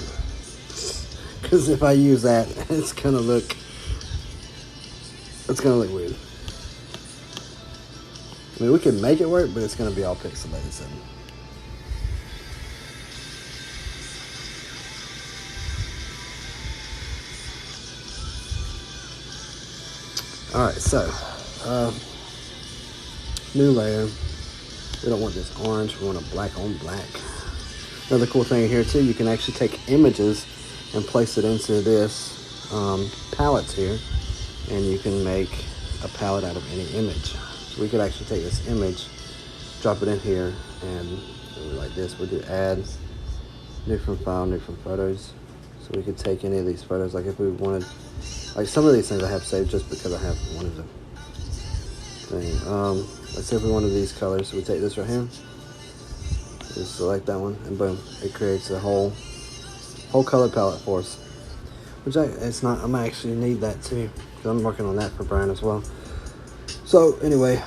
Because if I use that, it's going to look weird. I mean, we can make it work, but it's going to be all pixelated. So. Alright, so, new layer. We don't want this orange, we want a black on black. Another cool thing here too, you can actually take images and place it into this palettes here, and you can make a palette out of any image. So we could actually take this image, drop it in here, and like this, we'll do add, new from file, new from photos. So we could take any of these photos, like if we wanted, like some of these things I have saved just because I have wanted to thing. Let's see if we wanted these colors. So we take this right here, just select that one, and boom, it creates a whole color palette for us. Which it's not. I might actually need that too because I'm working on that for Brian as well. So anyway,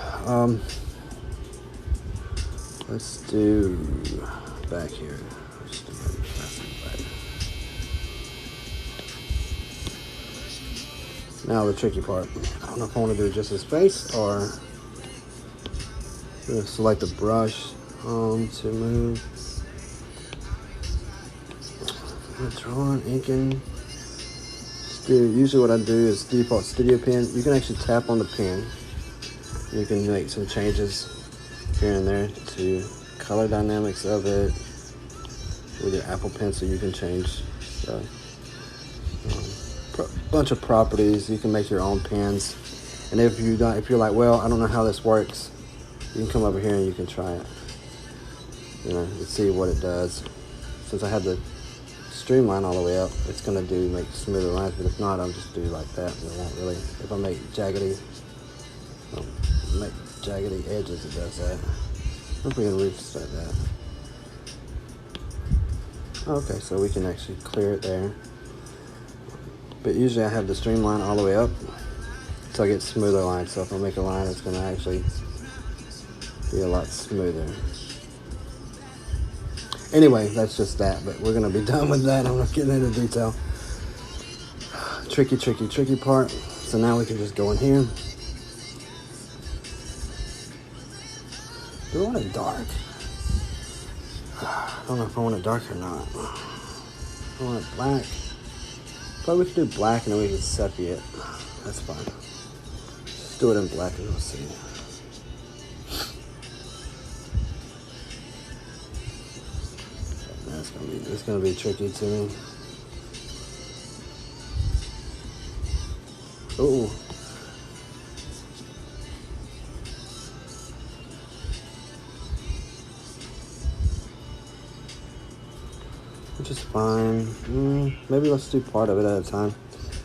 let's do back here. Let's do back. Now the tricky part. I don't know if I want to do just his face or I'm going to select the brush to move. I'm drawing, inking. Usually what I do is default studio pen. You can actually tap on the pen. You can make some changes here and there to color dynamics of it. With your Apple Pencil, you can change a bunch of properties. You can make your own pens. And if you're like, well, I don't know how this works, you can come over here and you can try it. You know, and see what it does. Since I had the streamline all the way up, it's gonna make smoother lines, but if not, I'll just do like that. It won't really. If I make jaggedy edges, it does that. I think we can restart that. Okay, so we can actually clear it there. But usually I have the streamline all the way up so I get smoother lines. So if I make a line, it's gonna actually be a lot smoother. Anyway, that's just that, but we're gonna be done with that. I'm not getting into detail. Tricky part. So now we can just go in here. Do I want it dark? I don't know if I want it dark or not. I want it black. Probably we could do black and then we can sepia it. That's fine. Just do it in black and we'll see. it's gonna be tricky to me. Ooh. Which is fine. Maybe let's do part of it at a time.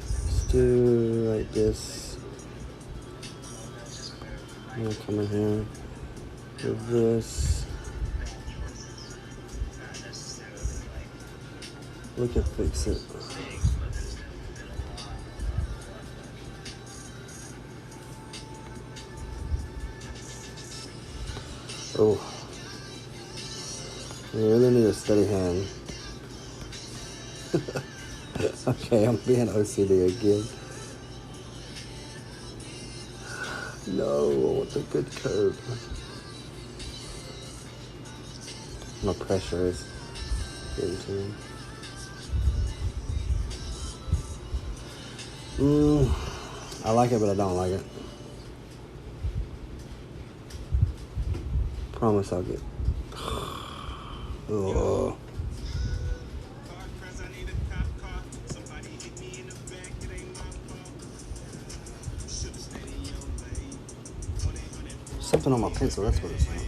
Let's do like this. I'm gonna come in here with this. We can fix it. Oh. You really need a steady hand. Okay, I'm being OCD again. No, I want the good curve. My pressure is getting to me. I like it, but I don't like it. Promise I'll get. Oh. Something on my pencil, that's what it's saying.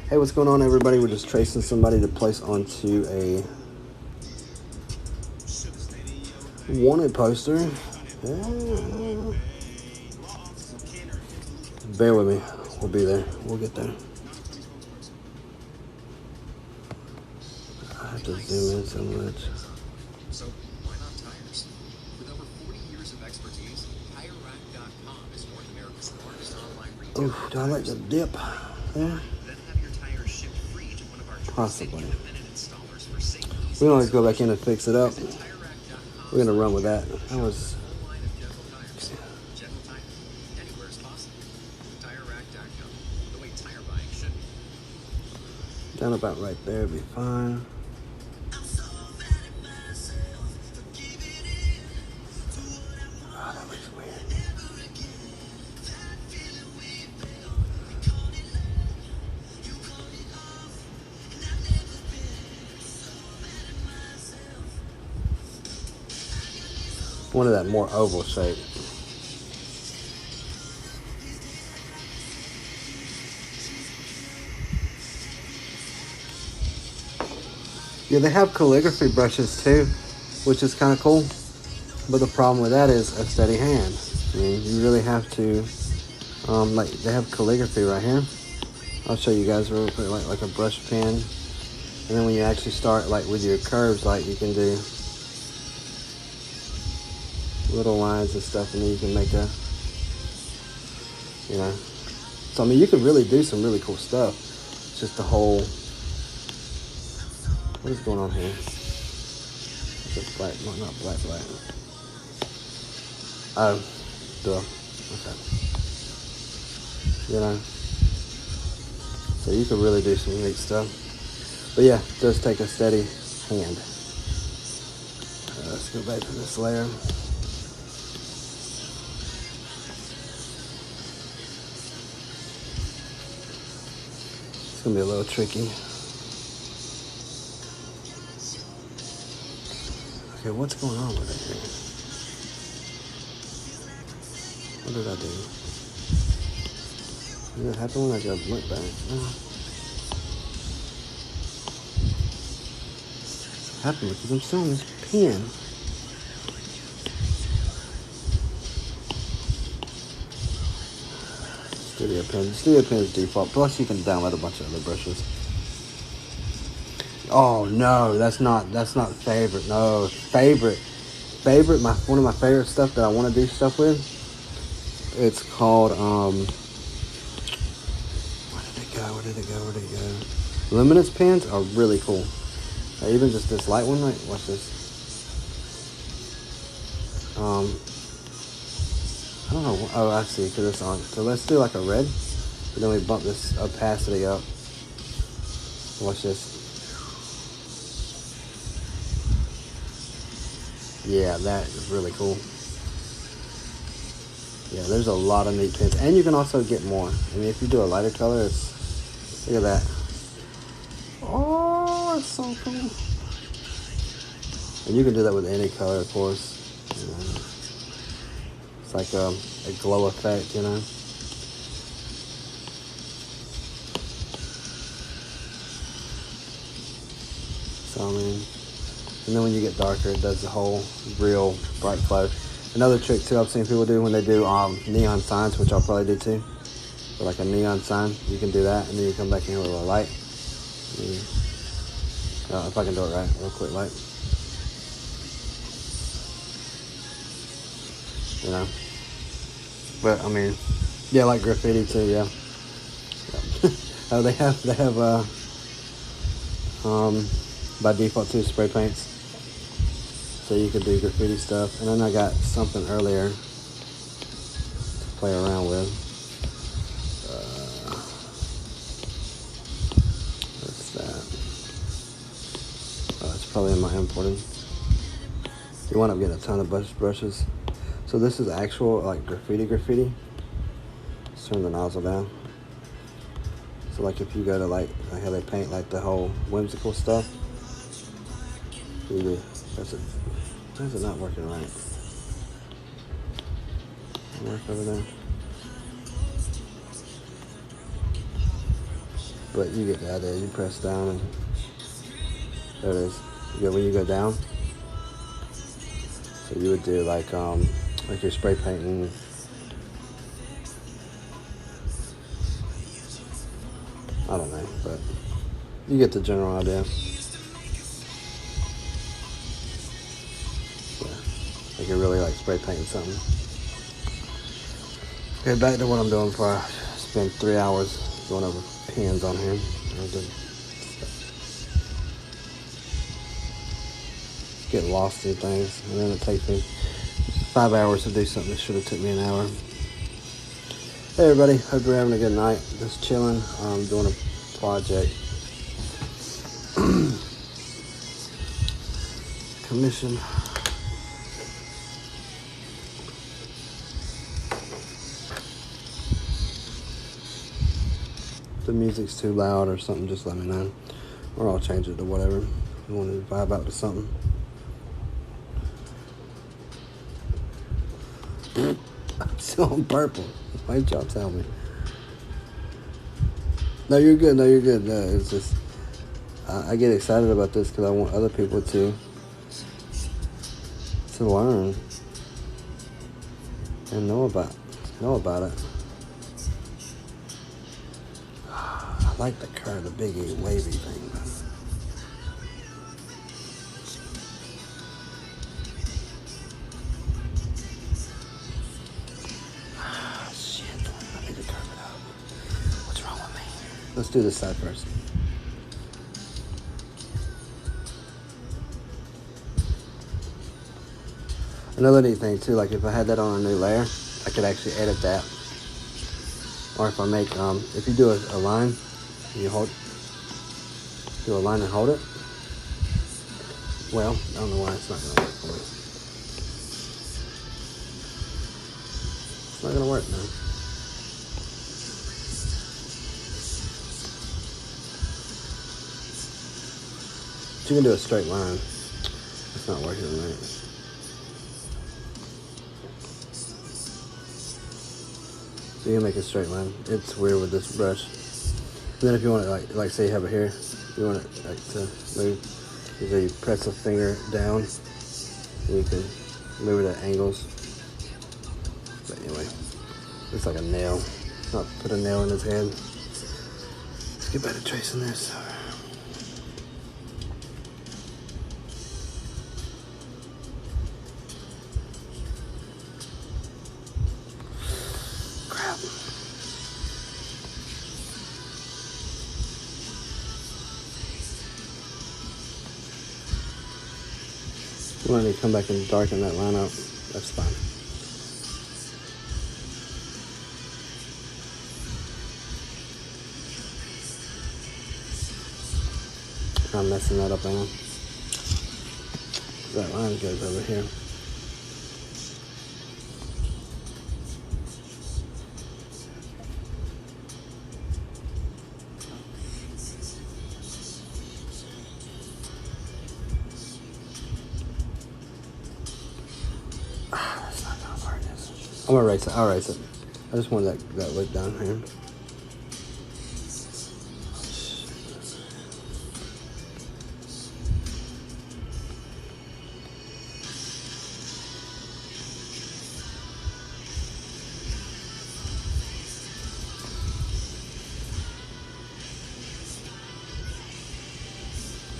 Hey, what's going on, everybody? We're just tracing somebody to place onto a wanted poster. Yeah. Bear with me. We'll be there. We'll get there. I have to zoom in so much. So why not tires? With over 40 years of expertise, TireRack.com is North America's largest online retailer. Ooh, do I like the dip there? Then have your tires shipped free to one of our Possibly. independent installers for safe, We can always go back in and fix it up. TireRack.com. We're gonna run with that. That was Full line of gentle tires. Gentle tire. Anywhere is possible. TireRack.com. The way tire buying should be. down about right there. Be fine. Oh, that looks weird. Wanted that more oval shape. Yeah, they have calligraphy brushes too, which is kind of cool. But the problem with that is a steady hand. I mean, you really have to, like, they have calligraphy right here. I'll show you guys real quick, like a brush pen. And then when you actually start, like, with your curves, like, you can do little lines and stuff, and then you can make a, you know. So, I mean, you can really do some really cool stuff. It's just the whole, what is going on here? It's a black, not black. Oh, duh. Okay. You know, so you can really do some neat stuff. But yeah, it does take a steady hand. Let's go back to this layer. It's gonna be a little tricky. Okay, what's going on with it here? What did I do? Did it happen when I go look back? It happened because I'm still on this pen. Studio pen. Studio pen is default. Plus, you can download a bunch of other brushes. Oh no, that's not favorite. No, favorite. One of my favorite stuff that I want to do stuff with. It's called Where did it go? Luminous pens are really cool. Even just this light one, like, watch this. I don't know. Oh, I see, because it's on. So let's do like a red, and then we bump this opacity up. Watch this. Yeah, that is really cool. Yeah, there's a lot of neat pens, and you can also get more. I mean, if you do a lighter color, look at that. Oh, it's so cool. And you can do that with any color, of course. You know. It's like a glow effect, you know. So I mean, and then when you get darker, it does the whole real bright flow. Another trick too I've seen people do when they do neon signs, which I'll probably do too. So like a neon sign, you can do that, and then you come back in with a light. If I can do it right, real quick light. You know. But I mean, yeah, like graffiti too, yeah. They have by default too spray paints, so you could do graffiti stuff. And then I got something earlier to play around with. What's that? Oh, it's probably in my imported. You wind up getting a ton of brushes. So this is actual like graffiti. Let's turn the nozzle down. So like if you go to like how they paint like the whole whimsical stuff, you do. Why is it not working right? Work over there. But you get the idea. You press down and there it is. When you go down, so you would do like you're spray painting. I don't know, but you get the general idea. Yeah, like you're really like spray painting something. Okay, back to what I'm doing before I spend 3 hours going over pins on here. Get lost in things, and then it takes me 5 hours to do something that should have took me an hour. Hey everybody, hope you're having a good night. Just chilling, doing a project. Commission. If the music's too loud or something, just let me know. Or I'll change it to whatever. If you want to vibe out to something. I'm still on purple. Why didn't y'all tell me? No, you're good. No, it's just I get excited about this because I want other people to learn and know about it. I like the curve, the biggie wavy thing. Let's do this side first. Another neat thing too, like if I had that on a new layer, I could actually edit that. Or if I make, if you do a line, you do a line and hold it. Well, I don't know why it's not gonna work for me. It's not gonna work now. You can do a straight line. It's not working right. So you can make a straight line. It's weird with this brush. And then if you want it, like say you have it here, you want it like to move. So you press a finger down, and you can move it at angles. But anyway, it's like a nail. Not put a nail in his head. Let's get back to tracing this. You want me to come back and darken that line out? That's fine. I'm messing that up now. That line goes over here. That's not gonna work. I'm gonna erase it. I'll erase it. I just want that lip down here.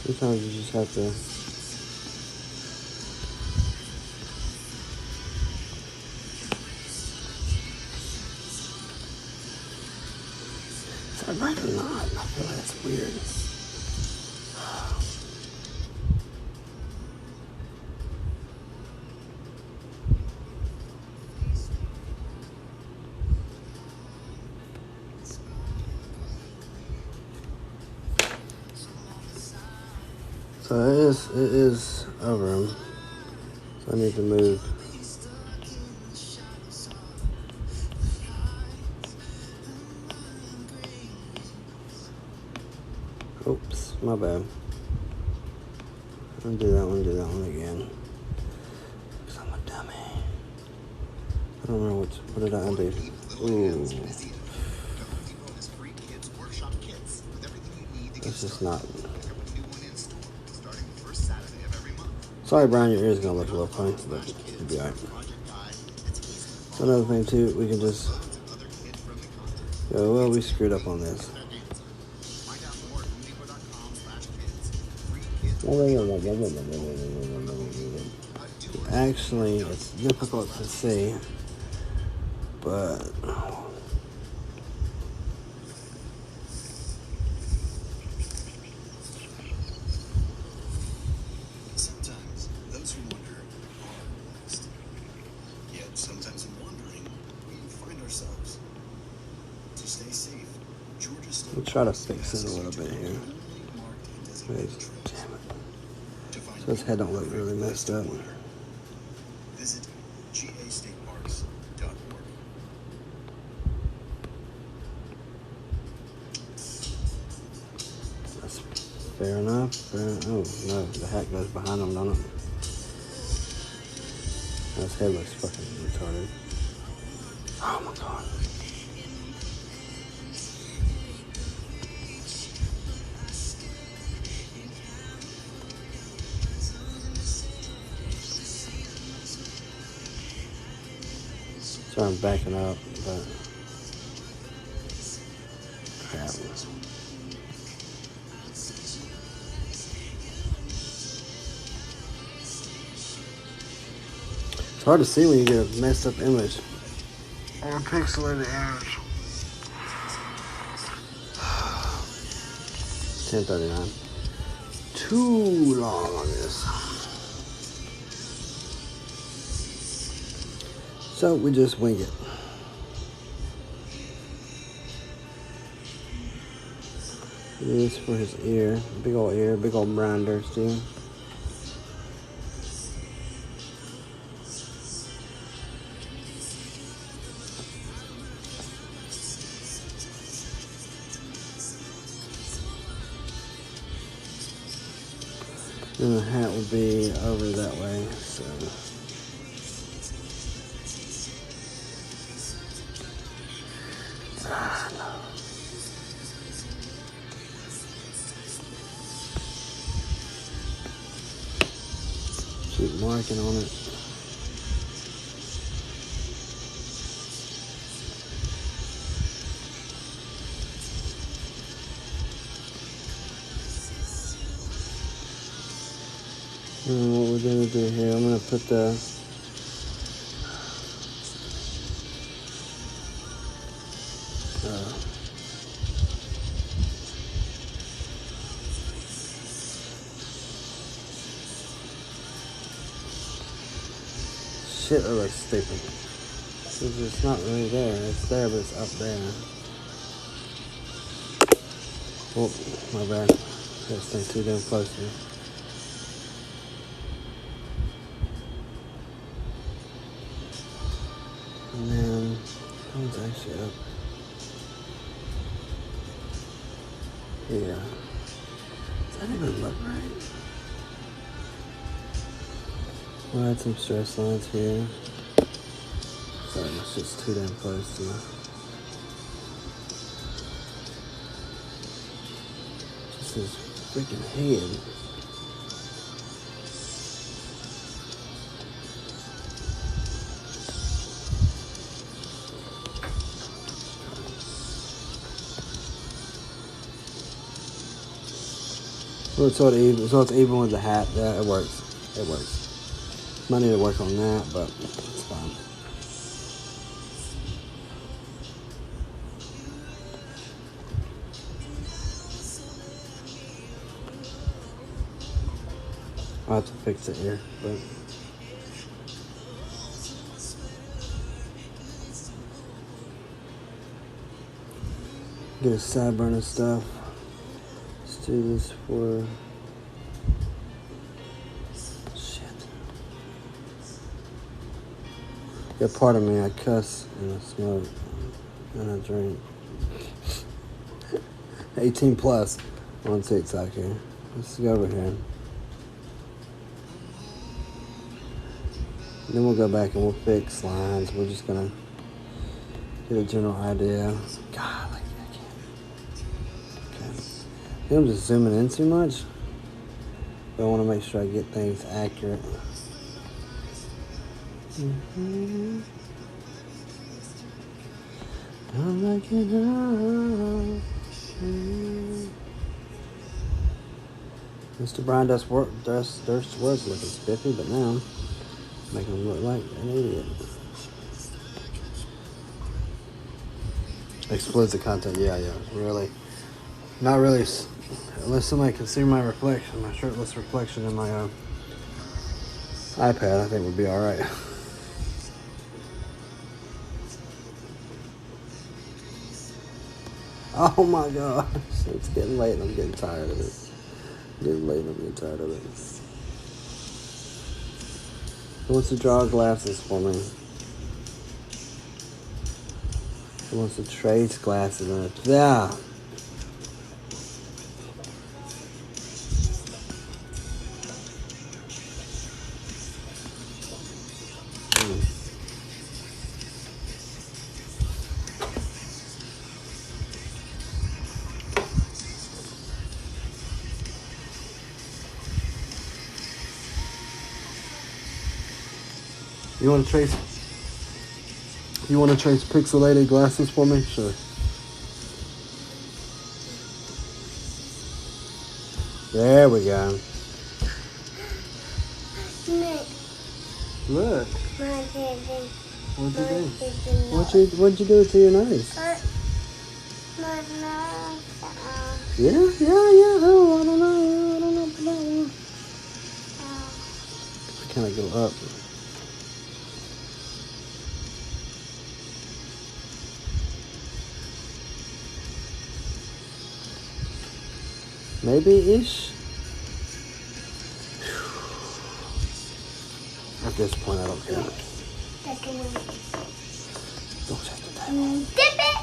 Sometimes you just have to. Is that right or not? I feel like that's weird. So it is over him. So I need to move. Oops, my bad. I'll do that one again. Because I'm a dummy. I don't remember what did I undo? Ooh. It's just not. Sorry, Brian, your ear's gonna look a little funny, but it'll be alright. So another thing too, we can just go, well, we screwed up on this. Actually, it's difficult to see, but Sometimes those who wonder are lost. Yet sometimes in wandering, we find ourselves. To stay safe, Georgia State we'll try to fix it a little bit here. Wait, damn it. So his head don't look really messed up. Visit gastateparks.org. That's fair enough. Oh no, the hat goes behind him, don't it? His head looks fucking retarded. Oh my god. So I'm backing up, but crap. It's hard to see when you get a messed up image or a pixelated image. 10:39. Too long on this. So we just wing it. This for his ear. Big old branders too. And the hat will be over that way, so. Keep marking on it. And what we're gonna do here, I'm gonna put the shit, that looks stupid. Because it's not really there. It's there, but it's up there. Oh, my bad. Gotta stay too damn close here. And then, that one's actually up here. Does that even look right? We'll add some stress lines here. Sorry, it's just too damn close to just his freaking head. Well, so it's even with the hat. Yeah, it works. It works. Might need to work on that, but it's fine. I'll have to fix it here, but get his sideburner stuff. Let's do this for shit. Yeah, pardon me, I cuss and I smoke and I drink. 18 plus on TikTok here. Let's go over here. Then we'll go back and we'll fix lines. We're just gonna get a general idea. God, like I can't. Okay. I think I'm just zooming in too much. But I want to make sure I get things accurate. Don't like it now. Mr. Brian Durst was looking spiffy, but now making him look like an idiot. Explicit content, yeah, really. Not really, unless somebody can see my reflection, my shirtless reflection in my iPad, I think would be alright. Oh my gosh, it's getting late and I'm getting tired of it. Getting late and I'm getting tired of it. Who wants to draw glasses for me? Who wants to trace glasses on it? Yeah. You want to trace pixelated glasses for me? Sure. There we go. Look. What'd you do to your nose? Yeah. Oh, I don't know about that one. I kind of go up. Maybe-ish. At this point, I don't care. Don't shut the table. Dip it.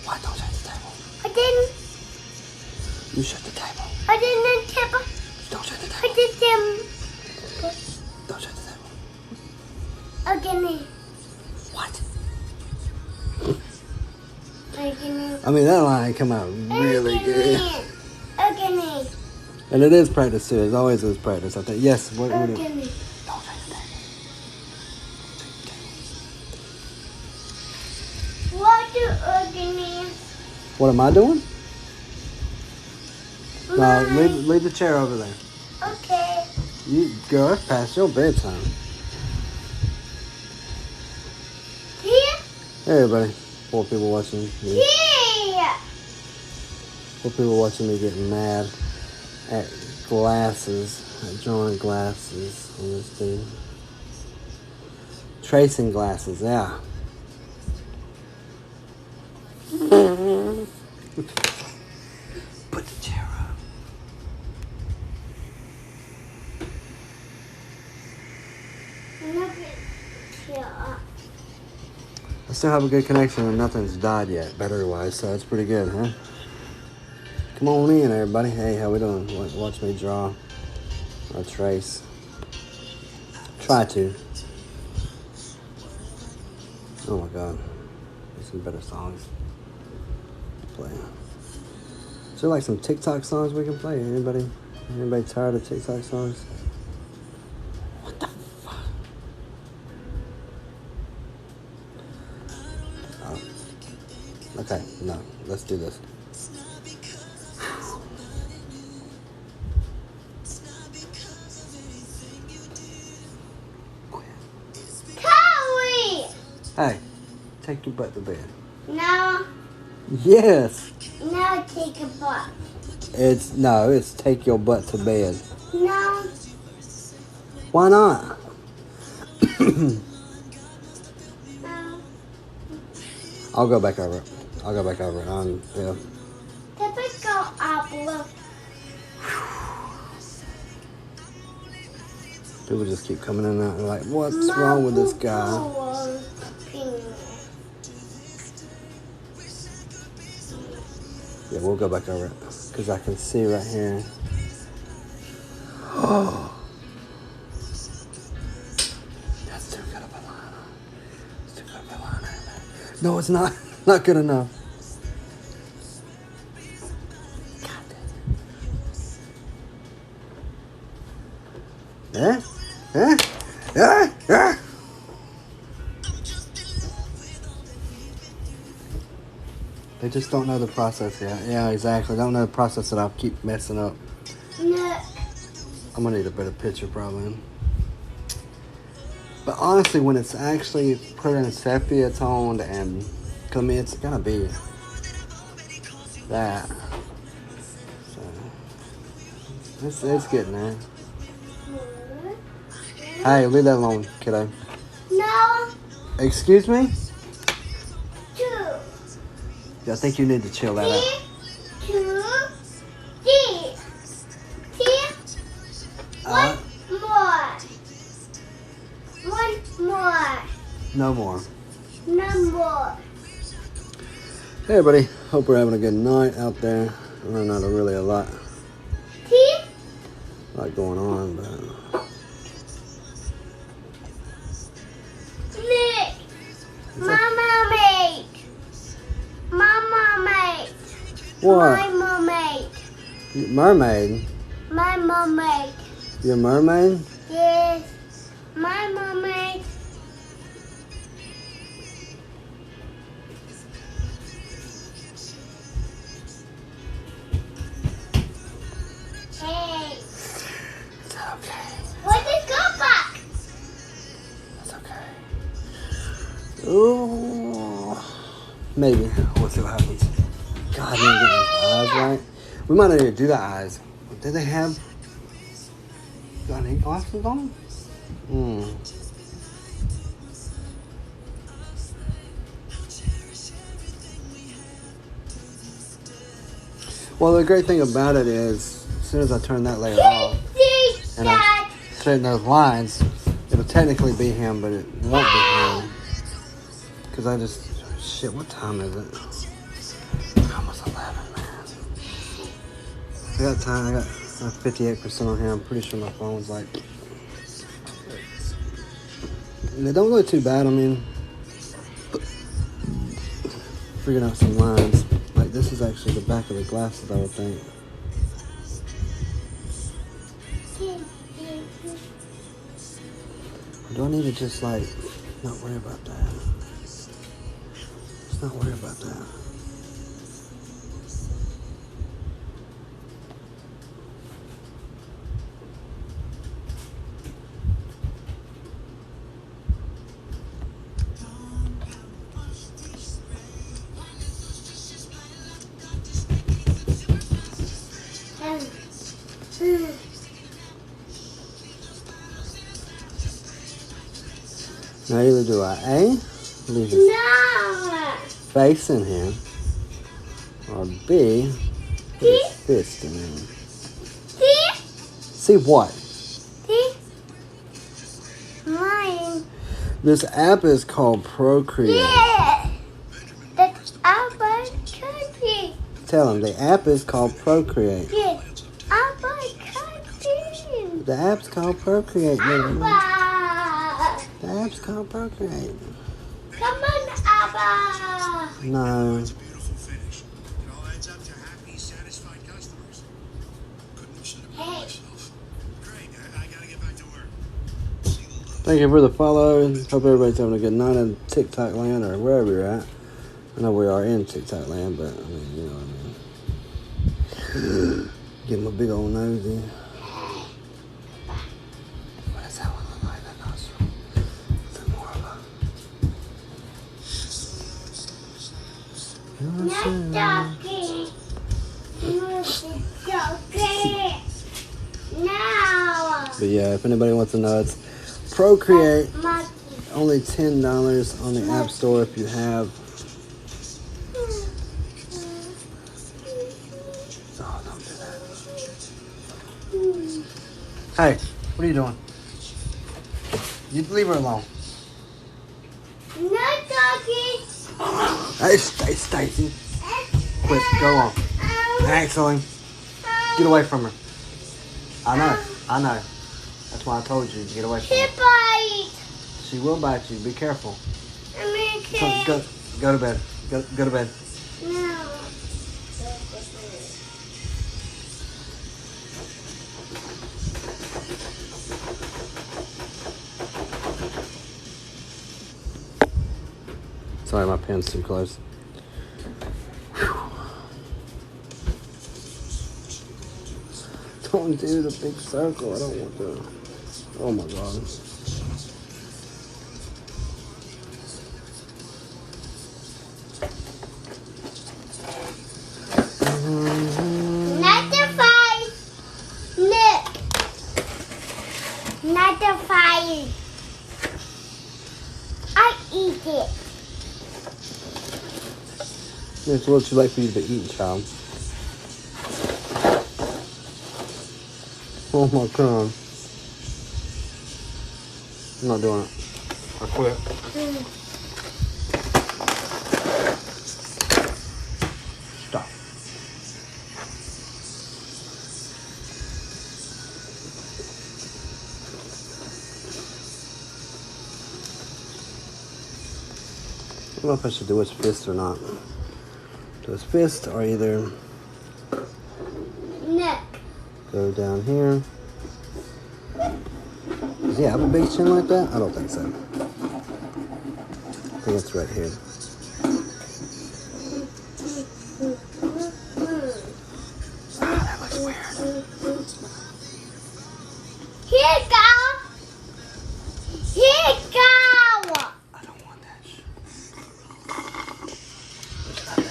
Why don't shut the table? I didn't. You shut the table. I didn't tip it. Don't shut the I table. did Don't shut the table. Again. What? Again. I mean, that line come out really good. Again. And it is practice too. It always is practice. I think. Yes. What Again. don't shut the table. What do again? What am I doing? No, Mine. leave the chair over there. Okay. You go past your bedtime. Here. Hey everybody. 4 people watching me. Here. 4 people watching me getting mad at glasses, at drawing glasses on this thing. Tracing glasses, yeah. Put the chair up. I still have a good connection and nothing's died yet, battery-wise, so it's pretty good, huh? Come on in, everybody. Hey, how we doing? Watch me draw or trace. try to. Oh my god. There's some better songs to play. Is there like some TikTok songs we can play? Anybody tired of TikTok songs? What the fuck? Oh. Okay, no. Let's do this. Chloe! Hey, take your butt to bed. No, Yes. no, take a butt. It's take your butt to bed. No, Why not? no. I'll go back over it. Yeah. Typical apple. People just keep coming in and out and like, what's wrong with this guy? Yeah, we'll go back over it. Because I can see right here. Oh. That's too good of a liner. It's too good of a liner. No, it's not. Not good enough. God damn. Yeah. They just don't know the process yet. Yeah, exactly. Don't know the process that I'll keep messing up. Look. I'm gonna need a better picture probably. But honestly, when it's actually put in sepia toned and, I mean, it's gonna be that. So it's getting there. Hey, leave that alone, kiddo. No, Excuse me? 2, Yeah, I think you need to chill that out. 2, 3. Here, one more. One more. No more. No more. Hey everybody, hope we're having a good night out there. I know not really a lot going on, but Look. Mama made. Mama made. what? My mermaid. Mermaid? My mermaid. Your mermaid? Yes. My mermaid. Hey. It's okay. Where'd it go back? It's okay. Ooh. Maybe. We'll see what happens. God, I didn't get those eyes right. We might not even do the eyes. Did they have... Got any glasses on? Well, the great thing about it is, as soon as I turn that layer off and I straighten those lines, it'll technically be him, but it won't be him. Because I just... Shit, what time is it? Almost 11, man. I got time. I got 58% on here. I'm pretty sure my phone's like... They don't look too bad. I mean... Figuring out some lines. Like, this is actually the back of the glasses, I would think. Or do I need to just, like, not worry about that? Let's not worry about that. Now either do I A, leave his face in here, or B, put his fist in here. See what? Mine. This app is called Procreate. Yeah. That's our country. Tell him the app is called Procreate. Yeah. Our country. The app's called Procreate. Abba. app's called Procreate. Come on, Abba. No. It's a beautiful finish. It all adds up to happy, satisfied customers. Couldn't have said it better Hey. myself. Great, I gotta get back to work. Thank you for the follow. Hope everybody's having a good night in TikTok land or wherever you're at. I know we are in TikTok land, but I mean, you know what I mean. Give him a big old nosy. What does that one look like? That nostril? Is it more of a... Not talking. Not talking. Now. But yeah, if anybody wants to know, it's Procreate. Monkey. Only $10 on the App Store if you have. Oh, don't do that. Hey, what are you doing? You leave her alone. Not talking. Hey, Stacy. Quit, go on. Actually, get away from her. I know. That's why I told you to get away from She her. bite. She will bite you. Be careful. I'm So, go to bed. Go to bed. No. Sorry, my pen's too close. Whew. Don't do the big circle. I don't want to. Oh my god. Not the fire. Look. Not the fire. I eat it. It's a little too late for you to eat, child. Oh my god. I'm not doing it. I quit. Stop. I don't know if I should do his fist or not. Do his fist or either Look. go down here. Does he have a big chin like that? I don't think so. I think it's right here. Ah, that looks weird. Here you go. Here you go. I don't want that shit. There's nothing in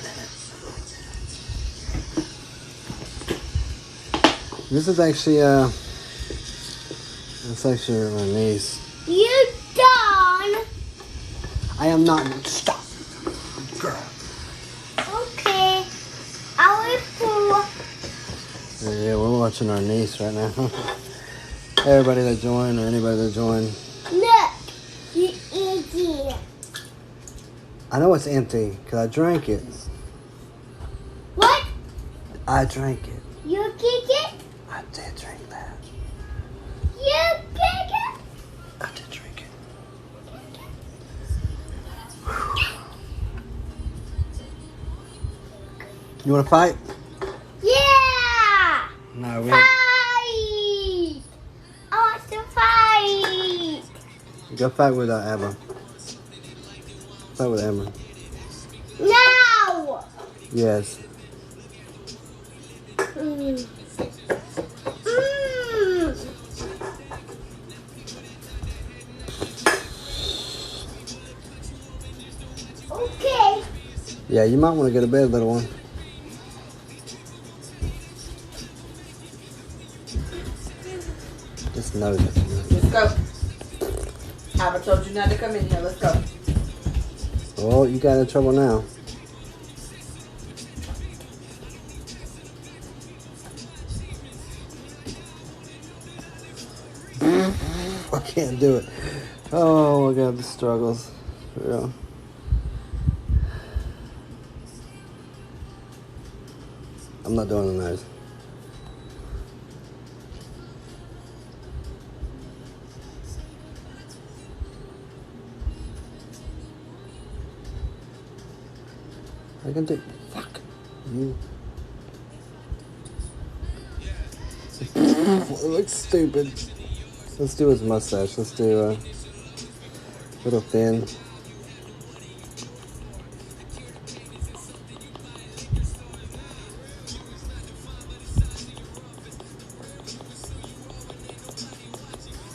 it. This is actually it's actually my niece. You done. I am not. Stop, girl. Okay. I will Yeah, we're watching our niece right now. Everybody that joined or anybody that joined. look. You eat it. I know it's empty because I drank it. What? I drank it. You kick it? I did drink that. You kick it? I did drink it. You want to fight? Yeah. No, we Fight. don't. I want to fight. Go fight with Emma. Fight with Emma. No. Yes. Mm. Okay. Yeah, you might want to go to bed, little one. Just know that. Let's go. Abba told you not to come in here. Let's go. Oh, you got in trouble now. I can't do it. Oh my god, the struggles. For real. I'm not doing the nose. I can do. Fuck you. It looks stupid. Let's do his mustache. Let's do a little thin.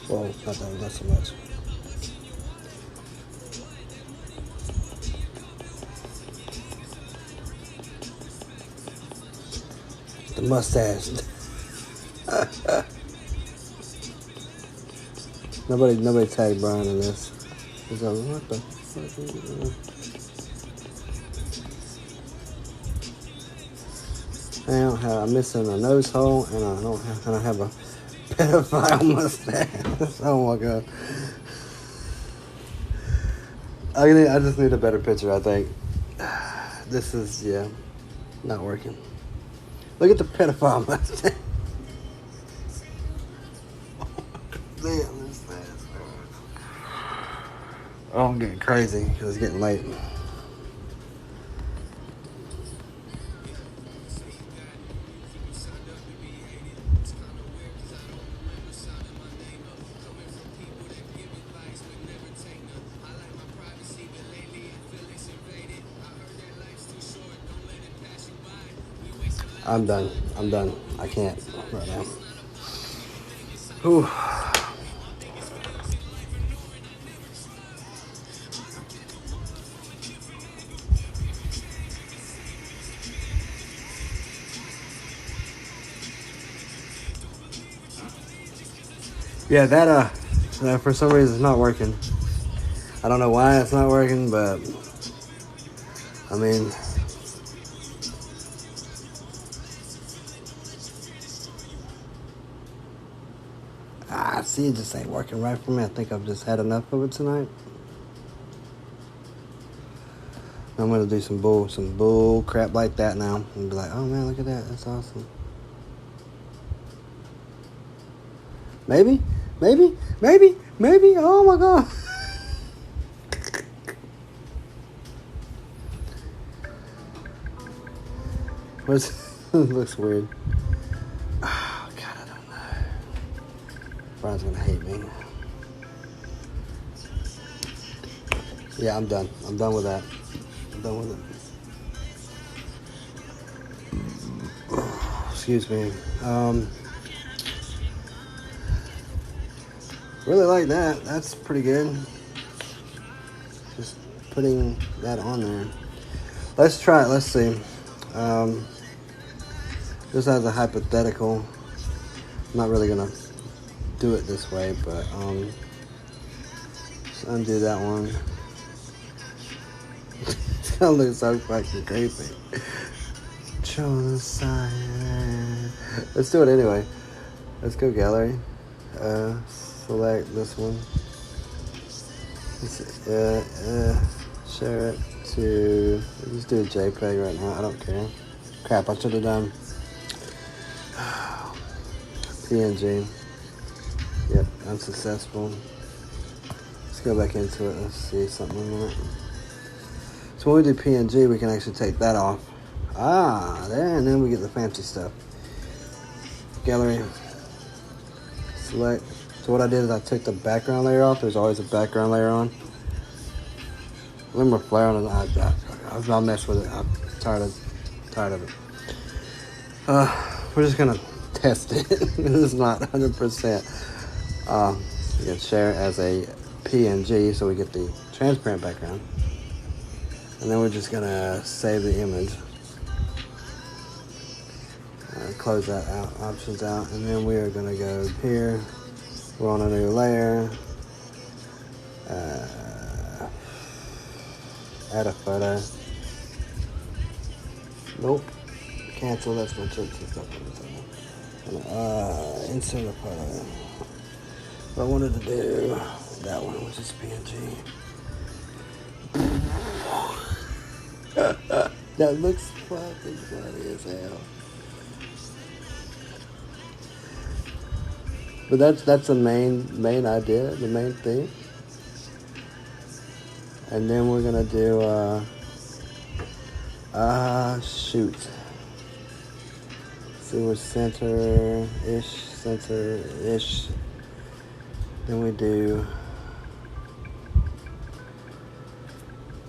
Whoa, not that, not so much. The mustache. Nobody tagged Brian in this. He's like, what the fuck? I'm missing a nose hole, and I have a pedophile mustache. Oh my god. I just need a better picture, I think. This is, yeah, not working. Look at the pedophile mustache. Damn, this fast. Oh, I'm getting crazy because it's getting late. I'm done. I can't right now. Whew. Yeah, that for some reason it's not working. I don't know why it's not working, but I mean, see, it just ain't working right for me. I think I've just had enough of it tonight. I'm gonna do some bull crap like that now, and be like, oh man, look at that, that's awesome. Maybe. Oh my god. Looks weird. Oh god, I don't know. Brian's gonna hate me. Yeah, I'm done. I'm done with that. I'm done with it. Excuse me. Really like that. That's pretty good. Just putting that on there. Let's try it. Let's see. Just as a hypothetical, I'm not really gonna do it this way, but just undo that one. It's gonna look so fucking creepy. Let's do it anyway. Let's go gallery. Select this one. Share it to. Let's do a JPEG right now. I don't care. Crap, I should have done PNG. Yep, unsuccessful. Let's go back into it. Let's see something in a minute. So when we do PNG, we can actually take that off. There, and then we get the fancy stuff. Gallery. Select. So what I did is I took the background layer off. There's always a background layer on. A little more flare on it. I'll mess with it. I'm tired of it. We're just gonna test it. This is not 100%. You can share it as a PNG so we get the transparent background. And then we're just gonna save the image. Close that out, options out, and then we are gonna go here. We're on a new layer. Add a photo. Nope. Cancel. That's my church and stuff. Insert a photo. But I wanted to do that one, which is PNG. That looks fucking funny as hell. But that's the main idea, the main thing. And then we're gonna do Shoot. See, we're center-ish. Then we do,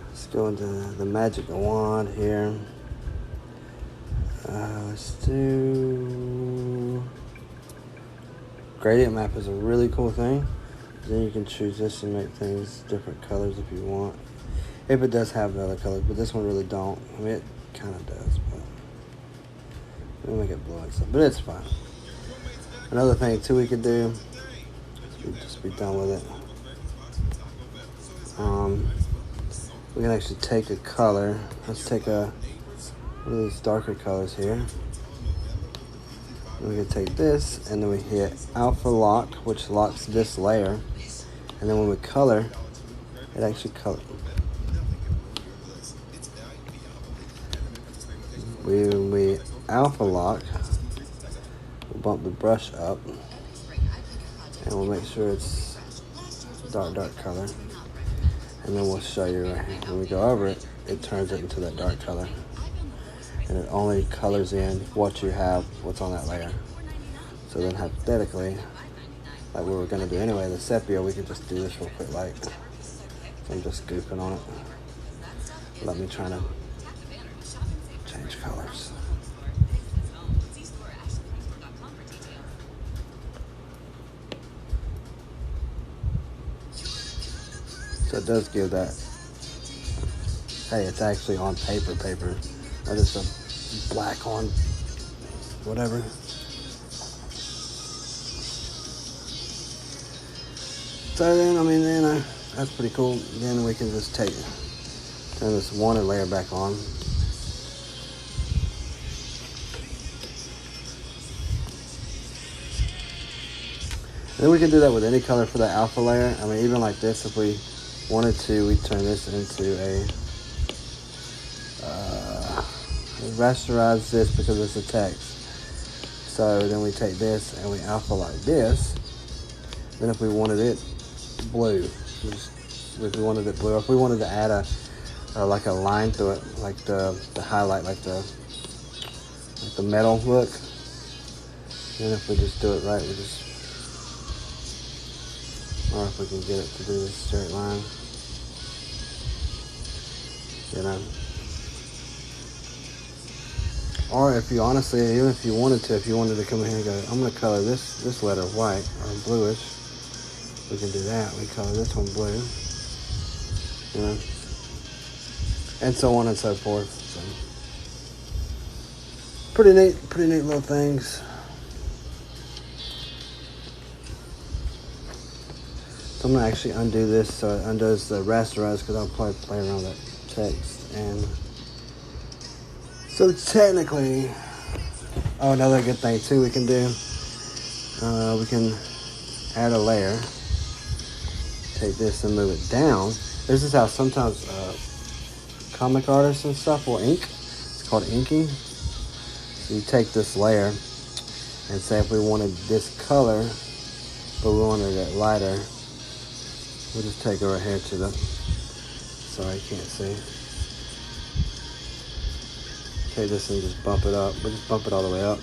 let's go into the magic wand here. Let's do, gradient map is a really cool thing. Then you can choose this and make things different colors if you want. If it does have the other colors, but this one really don't. I mean, it kind of does, but we'll make it blue and stuff, but it's fine. Another thing too we could do, just be done with it. We can actually take a color. Let's take one of these darker colors here. And we can take this, and then we hit alpha lock, which locks this layer. And then when we color, it actually colors. We alpha lock, we'll bump the brush up, and we'll make sure it's dark color. And then we'll show you right here. When we go over it, it turns it into that dark color. And it only colors in what you have, what's on that layer. So then hypothetically, like we were gonna do anyway, the sepia, we could just do this real quick, like, so I'm just goofing on it. Let me try to change colors. So it does give that, hey, it's actually on paper, not just a black on whatever. So then, that's pretty cool. Then we can just turn this wanted layer back on. Then we can do that with any color for the alpha layer. I mean, even like this, if we wanted to, we turn this into a rasterize this because it's a text. So then we take this and we alpha like this. Then if we wanted it blue, if we wanted it blue, if we wanted to add like a line through it, like the highlight, like the metal look. And if we just do it right, or if we can get it to do this straight line, Or if you honestly, even if you wanted to come in here and go, I'm going to color this letter white or bluish, we can do that. We color this one blue, and so on and so forth. So, pretty neat little things. So I'm going to actually undo this so it undoes the rasterize, because I'll probably play around with that text. And so technically, another good thing too we can do, we can add a layer, take this and move it down. This is how sometimes comic artists and stuff will ink. It's called inking. So you take this layer and say if we wanted this color, but we wanted it lighter, we'll just take it right here to the, sorry, you can't see. Take this and just bump it up. We'll just bump it all the way up.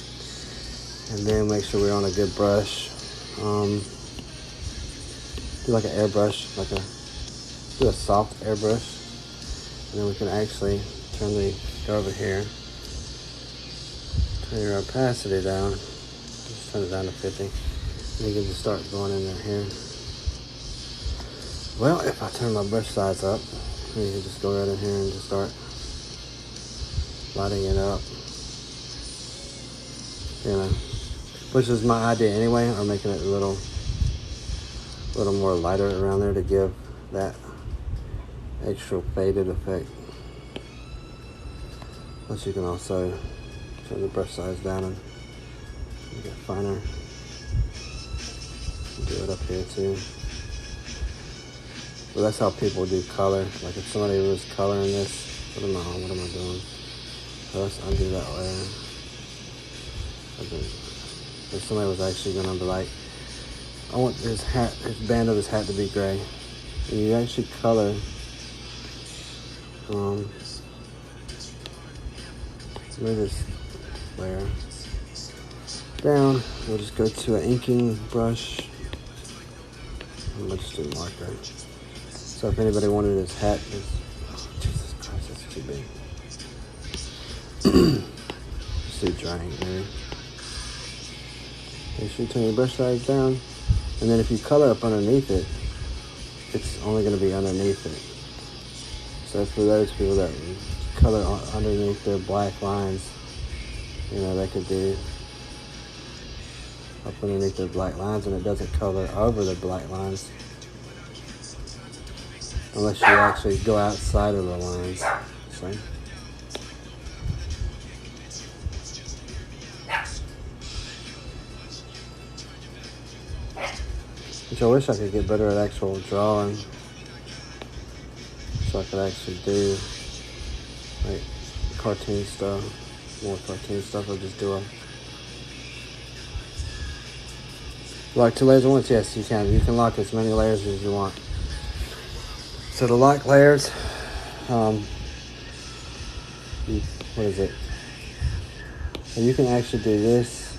And then make sure we're on a good brush. Do like an airbrush, do a soft airbrush. And then we can actually go over here, turn your opacity down. Just turn it down to 50. And you can just start going in there here. Well, if I turn my brush size up, you can just go right in here and just start lighting it up, which is my idea anyway, or making it a little more lighter around there to give that extra faded effect. Plus you can also turn the brush size down and make it finer. Do it up here too. But that's how people do color. Like if somebody was coloring this, what am I doing? So let's undo that layer. If somebody was actually gonna be like, I want his band of his hat to be gray. And you actually color move this layer down. We'll just go to an inking brush. I'm gonna just do marker. So if anybody wanted this hat, oh, Jesus Christ, that's too big. Let's do drying maybe. Make sure you turn your brush size down, and then if you color up underneath it, it's only going to be underneath it. So for those people that color underneath their black lines, you know, they could do up underneath their black lines, and it doesn't color over the black lines unless you actually go outside of the lines. So. Which I wish I could get better at actual drawing, so I could actually do like cartoon stuff, more cartoon stuff, or just do a lock 2 layers at once. Yes, you can. You can lock as many layers as you want. So to lock layers, what is it? And you can actually do this.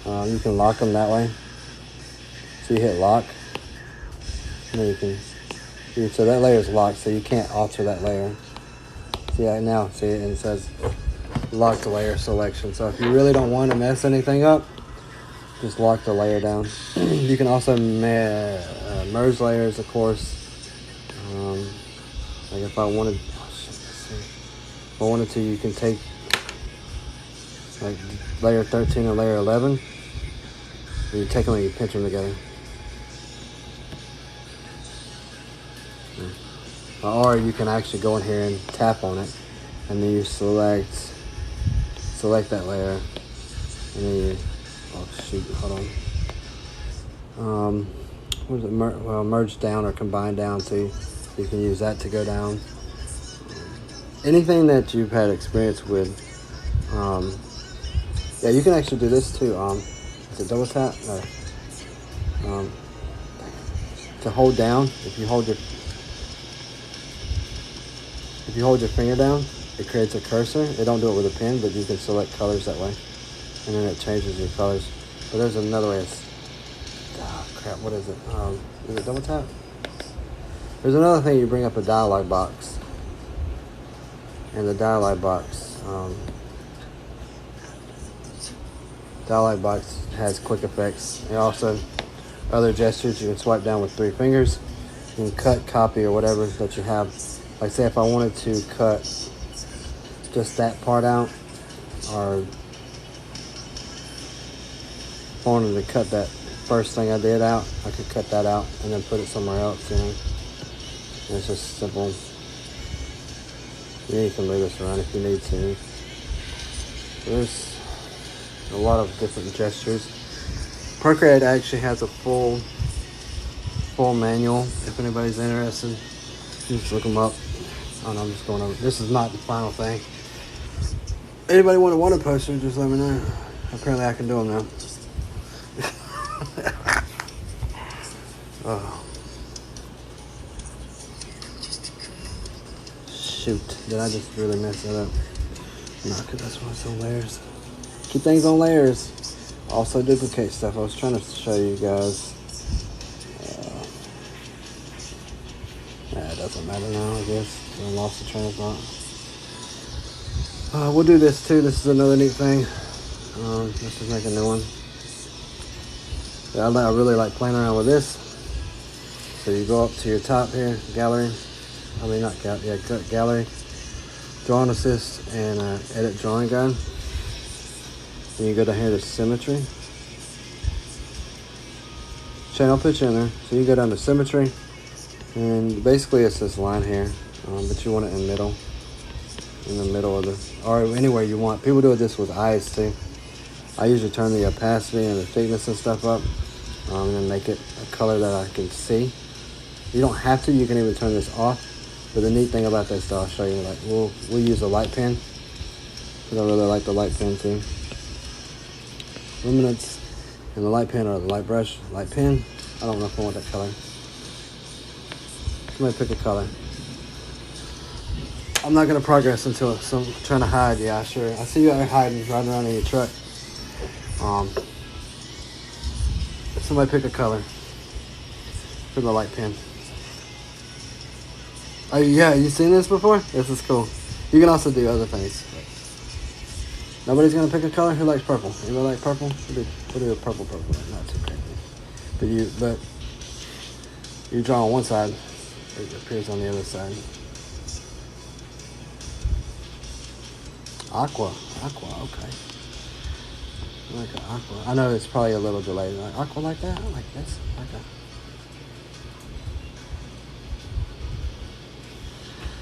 You can lock them that way. So you hit lock, and then you can, so that layer is locked, so you can't alter that layer. See, now, see, and it says lock the layer selection. So if you really don't want to mess anything up, just lock the layer down. You can also merge layers, of course. Like if I wanted, if I wanted to, you can take like layer 13 and layer 11, and you take them and you pinch them together. Or you can actually go in here and tap on it, and then you select that layer, and then you, oh shoot, hold on. What is it? Merge down or combine down too. You can use that to go down. Anything that you've had experience with, yeah, you can actually do this too. Is it double tap? No. To hold down, if you hold your finger down, it creates a cursor. It don't do it with a pen, but you can select colors that way, and then it changes your colors. But there's another way. Crap, what is it? Is it double tap? There's another thing. You bring up a dialog box, and the dialog box has quick effects, and also other gestures. You can swipe down with 3 fingers. You can cut, copy, or whatever that you have. Like say if I wanted to cut just that part out, or if I wanted to cut that first thing I did out, I could cut that out and then put it somewhere else, you know. And it's just simple. Yeah, you can move this around if you need to. There's a lot of different gestures. Procreate actually has a full manual if anybody's interested. Just look them up. Oh no, I'm just going over. This is not the final thing. Anybody want a poster, just let me know. Apparently I can do them now. Oh. Shoot, did I just really mess that up? No, because that's why it's on layers. Keep things on layers. Also duplicate stuff. I was trying to show you guys. It doesn't matter now, I guess. I lost the train of thought. We'll do this too. This is another neat thing. Let's just make a new one. Yeah, I really like playing around with this. So you go up to your top here, gallery. I mean, not gallery, yeah, gallery. Drawing assist and edit drawing guide. And you go down here to symmetry. Shane, I'll put you in there. So you go down to symmetry. And basically it's this line here, but you want it in the middle of the, or anywhere you want. People do this with eyes too. I usually turn the opacity and the thickness and stuff up, and then make it a color that I can see. You don't have to. You can even turn this off. But the neat thing about this, though, I'll show you. Like we'll use a light pen, because I really like the light pen too. Luminance and the light pen, or the light brush, light pen. I don't know if I want that color. I'm gonna pick a color. I'm not gonna progress until I'm trying to hide. Yeah, sure. I see you out here hiding, riding around in your truck. Somebody pick a color for the light pen. Oh yeah, you seen this before? This is cool. You can also do other things. Nobody's gonna pick a color. Who likes purple? Anybody like purple? We'll do a purple. Not too crazy. But you draw on one side, it appears on the other side. Aqua. Okay. I like an aqua. I know it's probably a little delayed. Like aqua like that. I like this.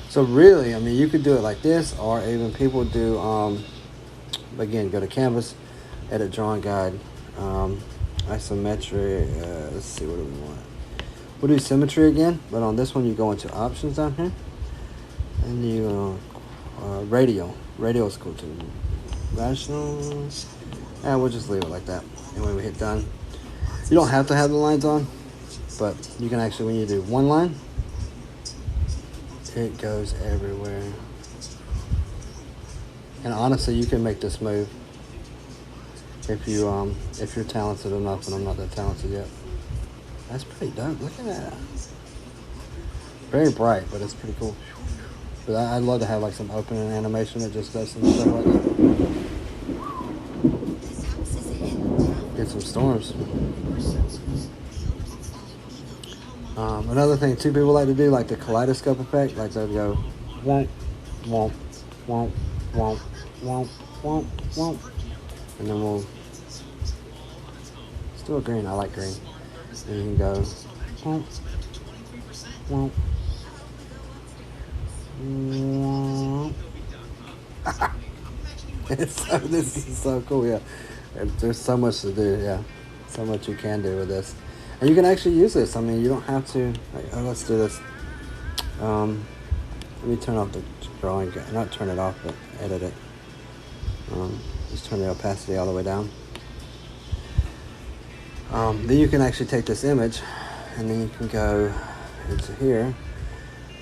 So really, I mean, you could do it like this, or even people do. Again, go to Canvas, edit drawing guide, isometry. Let's see, what do we want? We'll do symmetry again, but on this one you go into options down here, and you radial. Radial is cool too. Rational, and we'll just leave it like that. And when we hit done, you don't have to have the lines on, but you can actually, when you do one line, it goes everywhere. And honestly, you can make this move if you're talented enough, and I'm not that talented yet. That's pretty dope. Look at that. Very bright, but it's pretty cool. But I'd love to have like some opening animation that just does some stuff like that. Get some storms. Another thing too, people like to do, like the kaleidoscope effect. Like they'll go, womp, womp, womp, womp, womp, womp, womp, and then we'll still green. I like green. And you can go, womp, womp, womp. This is so cool. Yeah, there's so much to do. Yeah, so much you can do with this. And you can actually use this. I mean, you don't have to. Like, oh, let's do this. Let me turn off the drawing. Not turn it off, but edit it. Just turn the opacity all the way down. Then you can actually take this image, and then you can go into here,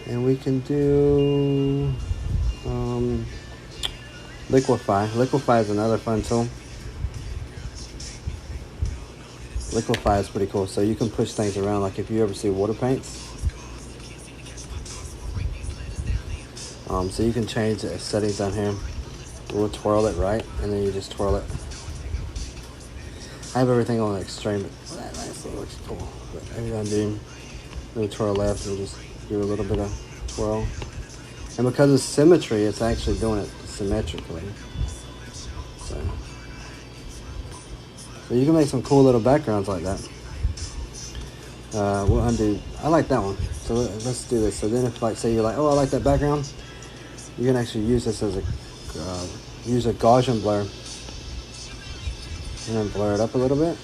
and we can do liquify. Liquify is another fun tool. Liquify is pretty cool. So you can push things around. Like if you ever see water paints. So you can change the settings down here. We'll twirl it right, and then you just twirl it. I have everything on extreme. That looks cool. But every time I do, we'll twirl left, and just do a little bit of twirl. And because of symmetry, it's actually doing it symmetrically. So you can make some cool little backgrounds like that. We'll undo. I like that one. So let's do this. So then if, like, say you're like, oh, I like that background, you can actually use this as use a Gaussian blur, and then blur it up a little bit.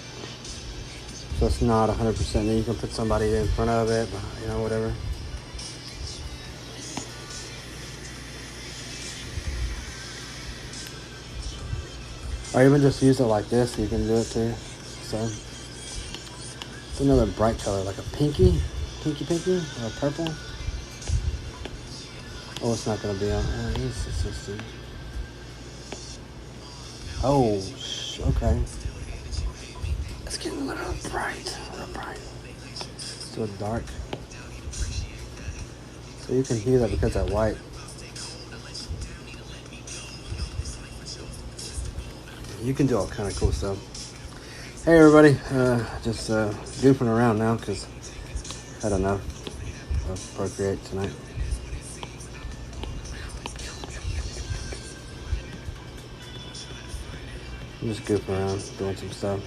So it's not 100%. Then you can put somebody in front of it, whatever. Or even just use it like this, you can do it too. So it's another bright color, like a pinky, or a purple. Oh, it's not gonna be on. Oh, okay. It's getting a little bright, Let's do it dark. So you can hear that because that white. You can do all kind of cool stuff. Hey everybody, just goofing around now because I had enough of Procreate tonight. I'm just goofing around, doing some stuff.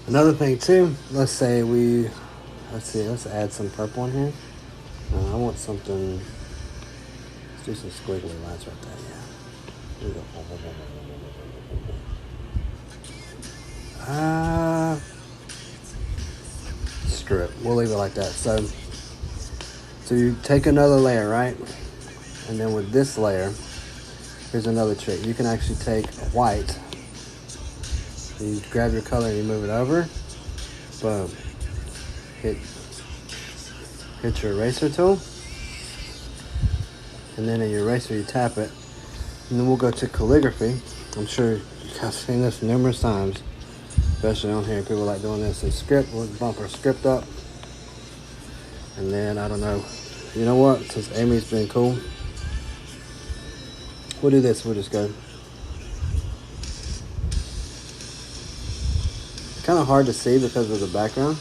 Another thing too, let's add some purple in here. I want something, let's do some squiggly lines right there, yeah. Here we go. Screw it, we'll leave it like that. So So you take another layer, right? And then with this layer, here's another trick. You can actually take white, you grab your color and you move it over, boom. Hit your eraser tool, and then in your eraser you tap it, and then we'll go to calligraphy. I'm sure you guys have seen this numerous times, especially on here. People like doing this in script. We'll bump our script up, and then I don't know. You know what? Since Amy's been cool, we'll do this. We'll just go. It's kind of hard to see because of the background.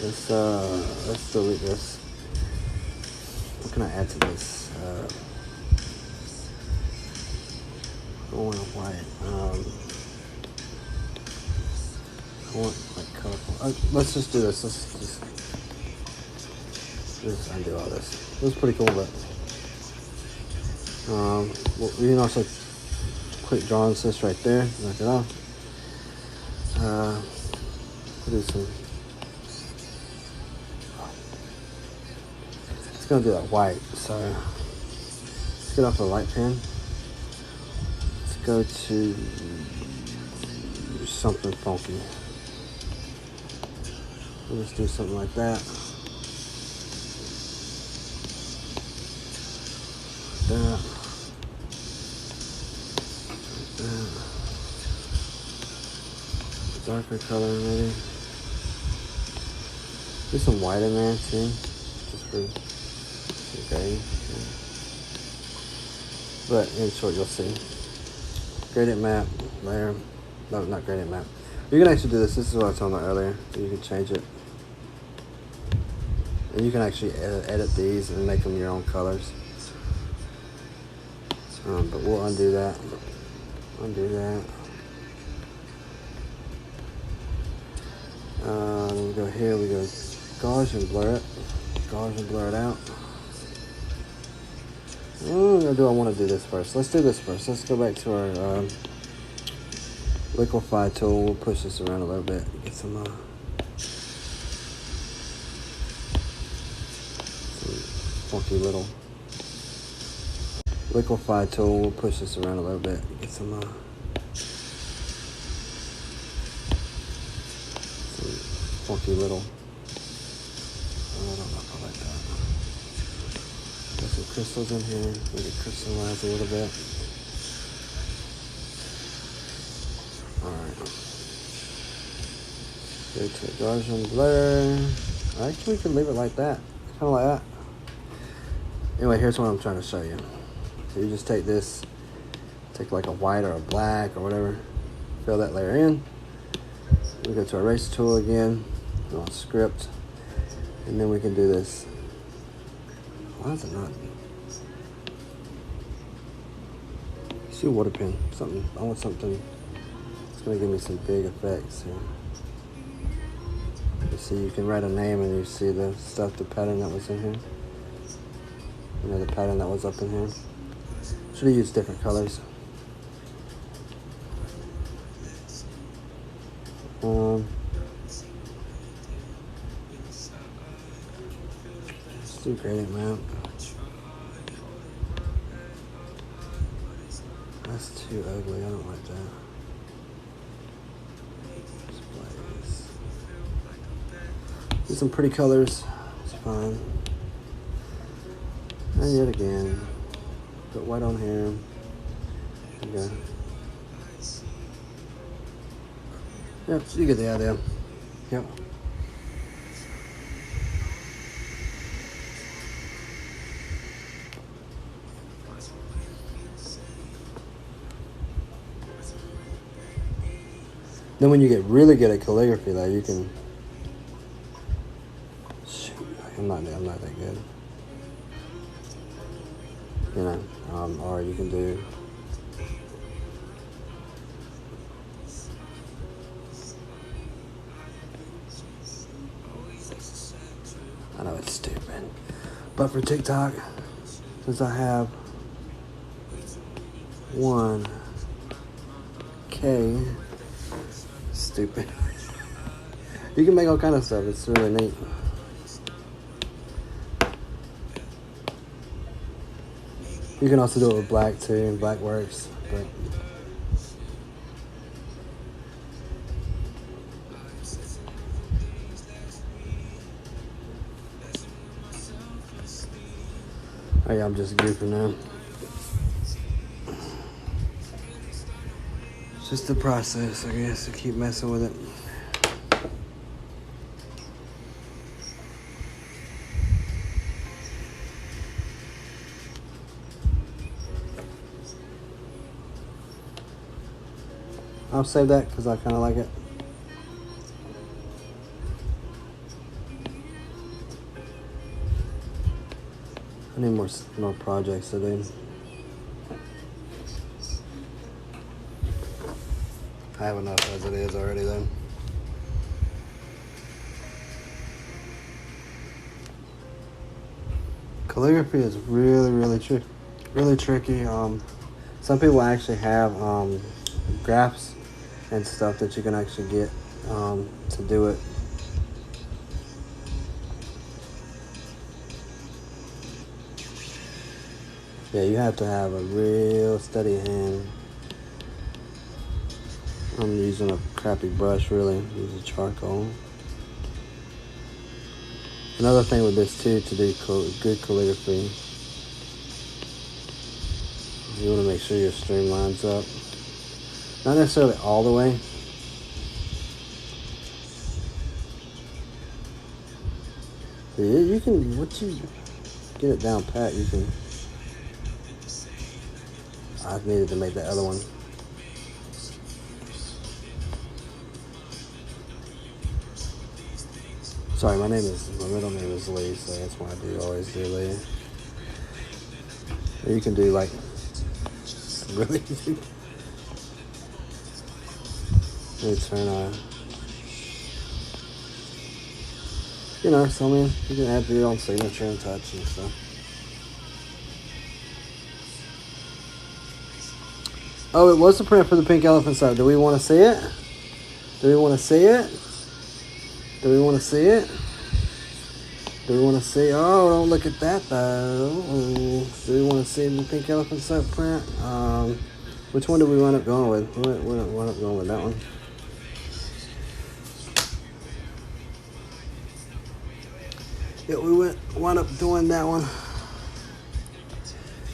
Let's delete this. What can I add to this? I want white. I want like colorful. Let's just do this. Let's just undo all this. It was pretty cool, but well, you can also click draw on this right there. Knock it off. We'll do some. It's gonna do that white. So let's get off the light pen. Let's go to something funky. We'll just do something like that. Darker color maybe. Do some white in there too, just for some gray. But in short, you'll see. Gradient map, layer. No, not gradient map. You can actually do this. This is what I was talking about earlier. You can change it. And you can actually edit these and make them your own colors. But we'll undo that. Undo that. Then we go here, we go Gaussian blur it. Gaussian blur it out. I want to do this first. Let's do this first. Let's go back to our liquefy tool. We'll push this around a little bit. Get some funky little liquefy tool. We'll push this around a little bit. Get some funky little. I don't know if I like that. Got some crystals in here. Make it crystallize a little bit. Alright. Go to Gaussian blur. Actually, we can leave it like that. Kind of like that. Anyway, here's what I'm trying to show you. So you just take this, take like a white or a black or whatever, fill that layer in. We go to our eraser tool again, go on script, and then we can do this. Why is it not? Let's do water pen. Something. I want something. It's gonna give me some big effects here. You see, you can write a name and you see the stuff, the pattern that was in here. You know, the pattern that was up in here. Should have used different colors. Let's do gradient map. That's too ugly. I don't like that. Do some pretty colors. It's fine. And yet again, put white on here. Okay. Yep, you get the idea. Yep. Then when you get really good at calligraphy, though, you can. Shoot, I'm not that good. You know, or you can do. I know it's stupid, but for TikTok, since I have 1K, stupid. You can make all kind of stuff. It's really neat. You can also do it with black too, and black works. But oh yeah, I'm just goofing now. It's just the process, I guess, to keep messing with it. I'll save that because I kind of like it. I need more projects to do. I have enough as it is already though. Calligraphy is really tricky. Some people actually have graphs and stuff that you can actually get to do it. Yeah, you have to have a real steady hand. I'm using a crappy brush, really. Using charcoal. Another thing with this too, to do good calligraphy, you want to make sure your stream lines up. Not necessarily all the way. So you can, once you get it down pat, you can. I needed to make that other one. Sorry, my middle name is Lee, so that's why I always do Lee. Or you can do like, really? Let me turn so I mean, you can add your own signature and touch and stuff. Oh, it was the print for the pink elephant side. Do we want to see it? Do we want to see it? Do we want to see it? Do we want to see? Oh, don't look at that though. Do we want to see the pink elephant side print? Which one did we wind up going with? We wound up going with that one. Yeah, we wound up doing that one.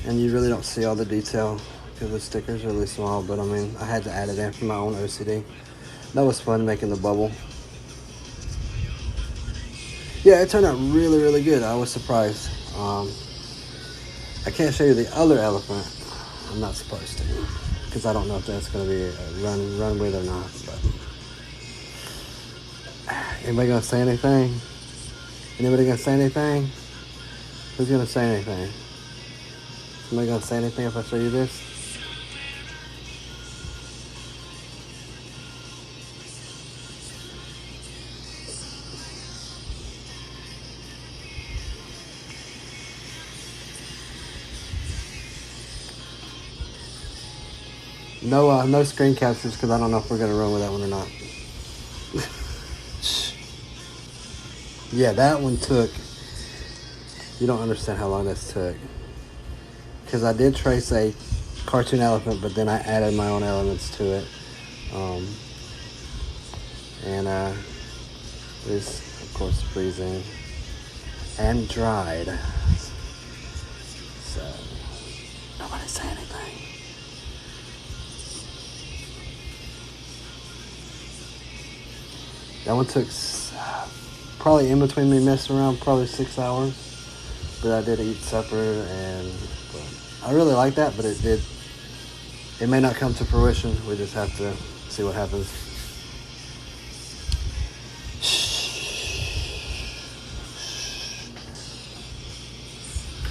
And you really don't see all the detail because the sticker's really small, but I mean, I had to add it in for my own OCD. That was fun making the bubble. Yeah, it turned out really good. I was surprised. I can't show you the other elephant. I'm not supposed to, because I don't know if that's going to be a run with or not. But anybody gonna say anything? Anybody gonna say anything? Who's gonna say anything? Somebody gonna say anything if I show you this? No screen captures because I don't know if we're gonna run with that one or not. Yeah, that one took. You don't understand how long this took. Because I did trace a cartoon elephant, but then I added my own elements to it. This, of course, freezing and dried. So, nobody say anything. That one took probably in between me messing around, probably 6 hours. But I did eat supper, and I really like that. But it may not come to fruition. We just have to see what happens.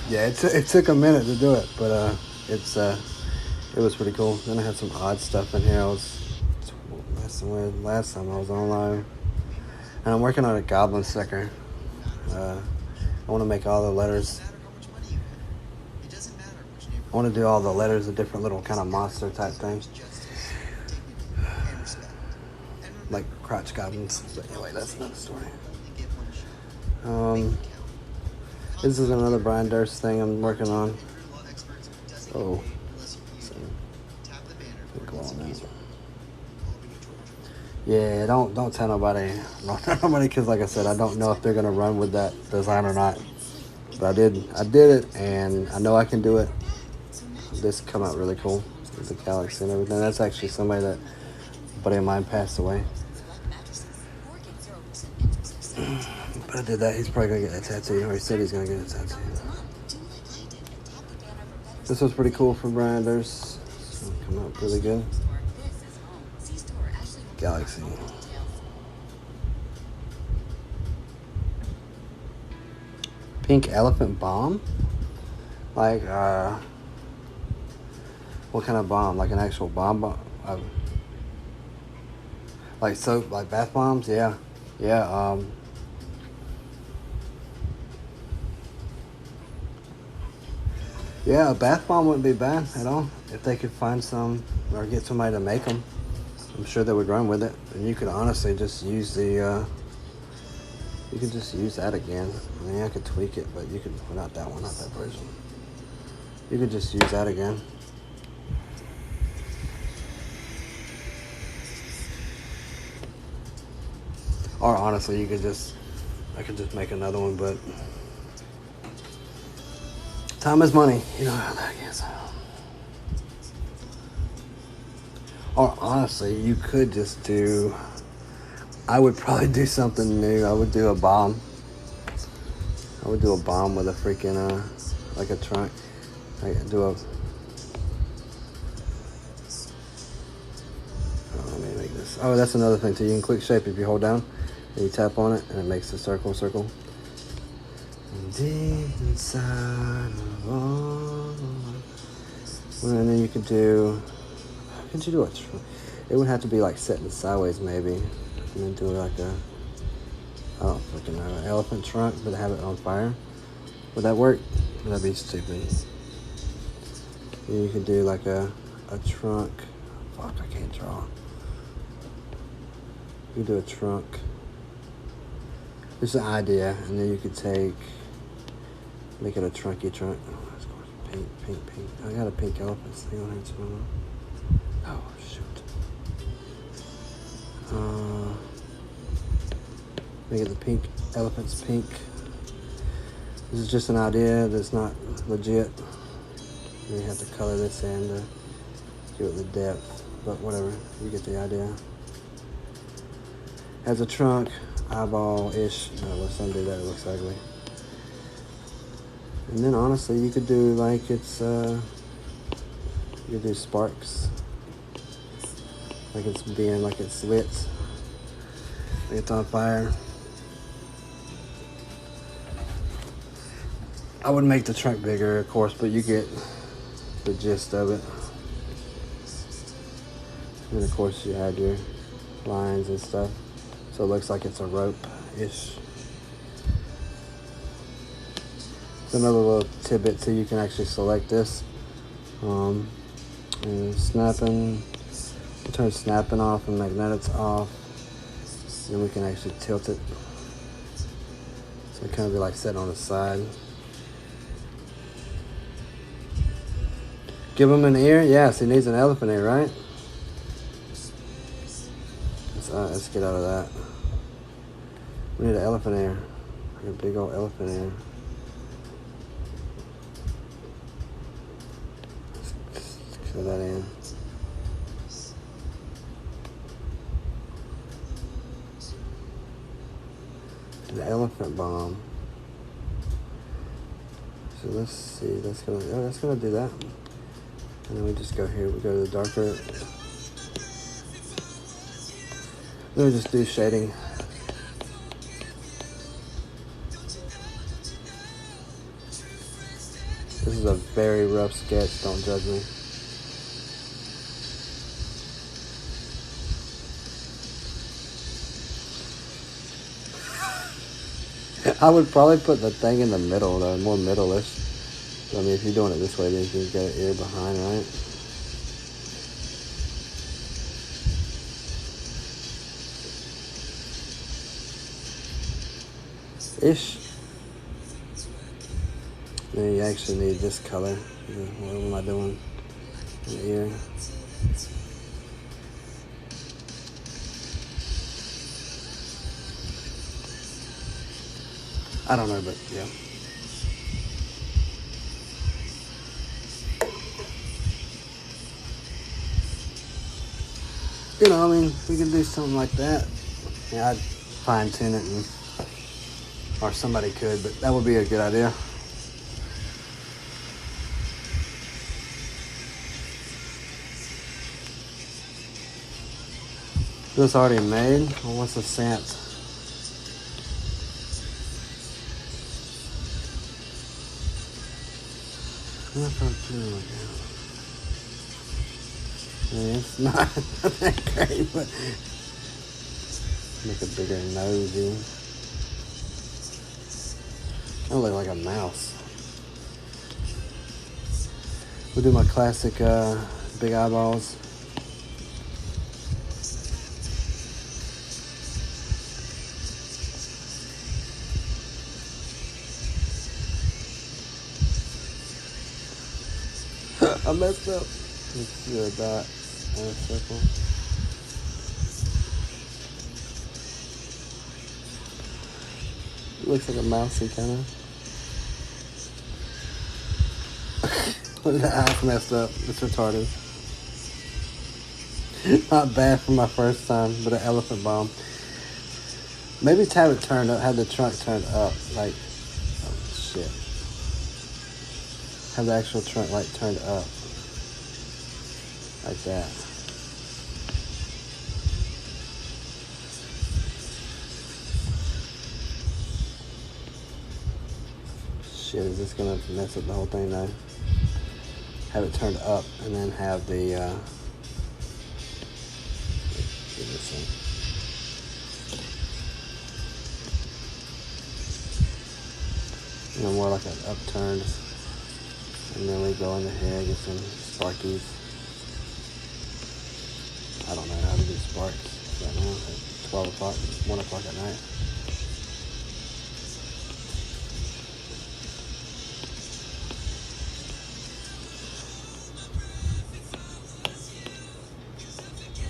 Yeah, it took a minute to do it, but it was pretty cool. Then I had some odd stuff in here I was messing with last time I was online. And I'm working on a goblin sticker. I want to make all the letters. I want to do all the letters, a different little kind of monster type thing. like crotch goblins. But anyway, that's another story. This is another Brian Durst thing I'm working on. Oh, so, go on now. Yeah, don't tell nobody. Don't tell nobody, because like I said, I don't know if they're gonna run with that design or not. But I did it, and I know I can do it. This come out really cool with the galaxy and everything. That's actually somebody that a buddy of mine passed away. But I did that. He's probably gonna get a tattoo, or he said he's gonna get a tattoo. This was pretty cool for Brian Durst. So come out really good. Galaxy. Pink elephant bomb? Like, what kind of bomb? Like an actual bomb? Like soap, like bath bombs? Yeah. Yeah, yeah, a bath bomb wouldn't be bad at all. If they could find some or get somebody to make them, I'm sure they would run with it. And you could honestly just use the, you could just use that again. I mean, I could tweak it, but you could, well, not that one, not that version. You could just use that again. Or honestly, you could just, I could just make another one, but time is money. You know how that is. Or honestly, you could just do, I would probably do something new. I would do a bomb. I would do a bomb with a freaking, like a trunk. I do a, let me make this. Oh, that's another thing too. You can click shape if you hold down and you tap on it, and it makes a circle. Deep inside of all. And then you could do, how could you do a trunk? It would have to be like setting sideways maybe. And then do like a, I don't freaking know, an elephant trunk, but have it on fire. Would that work? That'd be stupid. You could do like a trunk. Fuck, I can't draw. You could do a trunk. It's an idea, and then you could make it a trunky trunk. Oh, that's gorgeous. Pink. I got a pink elephant thing on here too. Oh, shoot. Make it the pink, elephant's pink. This is just an idea that's not legit. You have to color this in to give it the depth, but whatever, you get the idea. Has a trunk, eyeball-ish. No, let some do that, it looks ugly. And then honestly, you could do like it's, you could do sparks. Like it's being, like it's lit. Like it's on fire. I would make the trunk bigger, of course, but you get the gist of it. And of course you add your lines and stuff. So it looks like it's a rope-ish. It's another little tidbit too. You can actually select this. And snapping, turn snapping off and magnetics off. Then we can actually tilt it. So it kind of be like set on the side. Give him an ear? Yes, he needs an elephant ear, right? Let's get out of that. We need an elephant ear. Like a big old elephant ear. Let's fill that in. The elephant bomb. So let's see, that's gonna do that. And then we just go here, we go to the darker. Then we just do shading. This is a very rough sketch, don't judge me. I would probably put the thing in the middle though, more middle-ish. I mean, if you're doing it this way, then you can get an ear behind, right? Ish. Then you actually need this color. What am I doing? In the ear. I don't know, but yeah. You know, I mean, we could do something like that. Yeah, I'd fine tune it, or somebody could, but that would be a good idea. This already made? Well, what's the scent? What if I do it now? Yeah, it's not that great, but make a bigger nosy. I look like a mouse. We'll do my classic big eyeballs. I messed up. Let's do a dot and a circle. It looks like a mousey kind of. The eyes messed up. It's retarded. Not bad for my first time, but an elephant bomb. Maybe to have it turned up, have the trunk turned up, like, oh shit. Have the actual trunk like turned up. Like that. Shit, is this gonna mess up the whole thing now? Have it turned up and then have the give this one. You know, more like an upturned. And then we go in the head, get some sparkies. I don't know how to do sparks right now at 12 o'clock, 1 o'clock at night.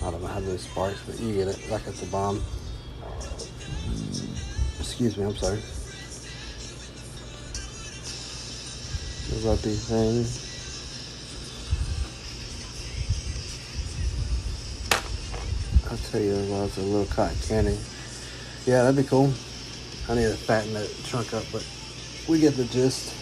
I don't know how to do sparks, but you get it, like it's a bomb. Excuse me, I'm sorry. The rugby thing. I'll tell you about a little cotton candy. Yeah, that'd be cool. I need to fatten that trunk up, but we get the gist.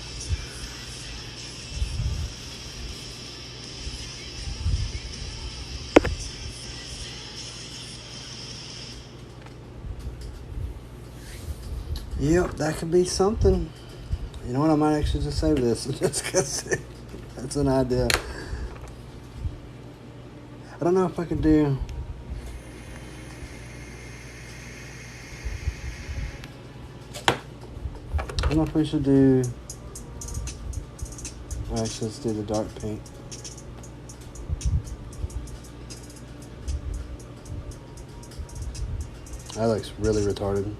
Yep, that could be something. You know what? I might actually just save this just because that's an idea. I don't know if I could do. I don't know if we should do. Actually, let's do the dark pink. That looks really retarded.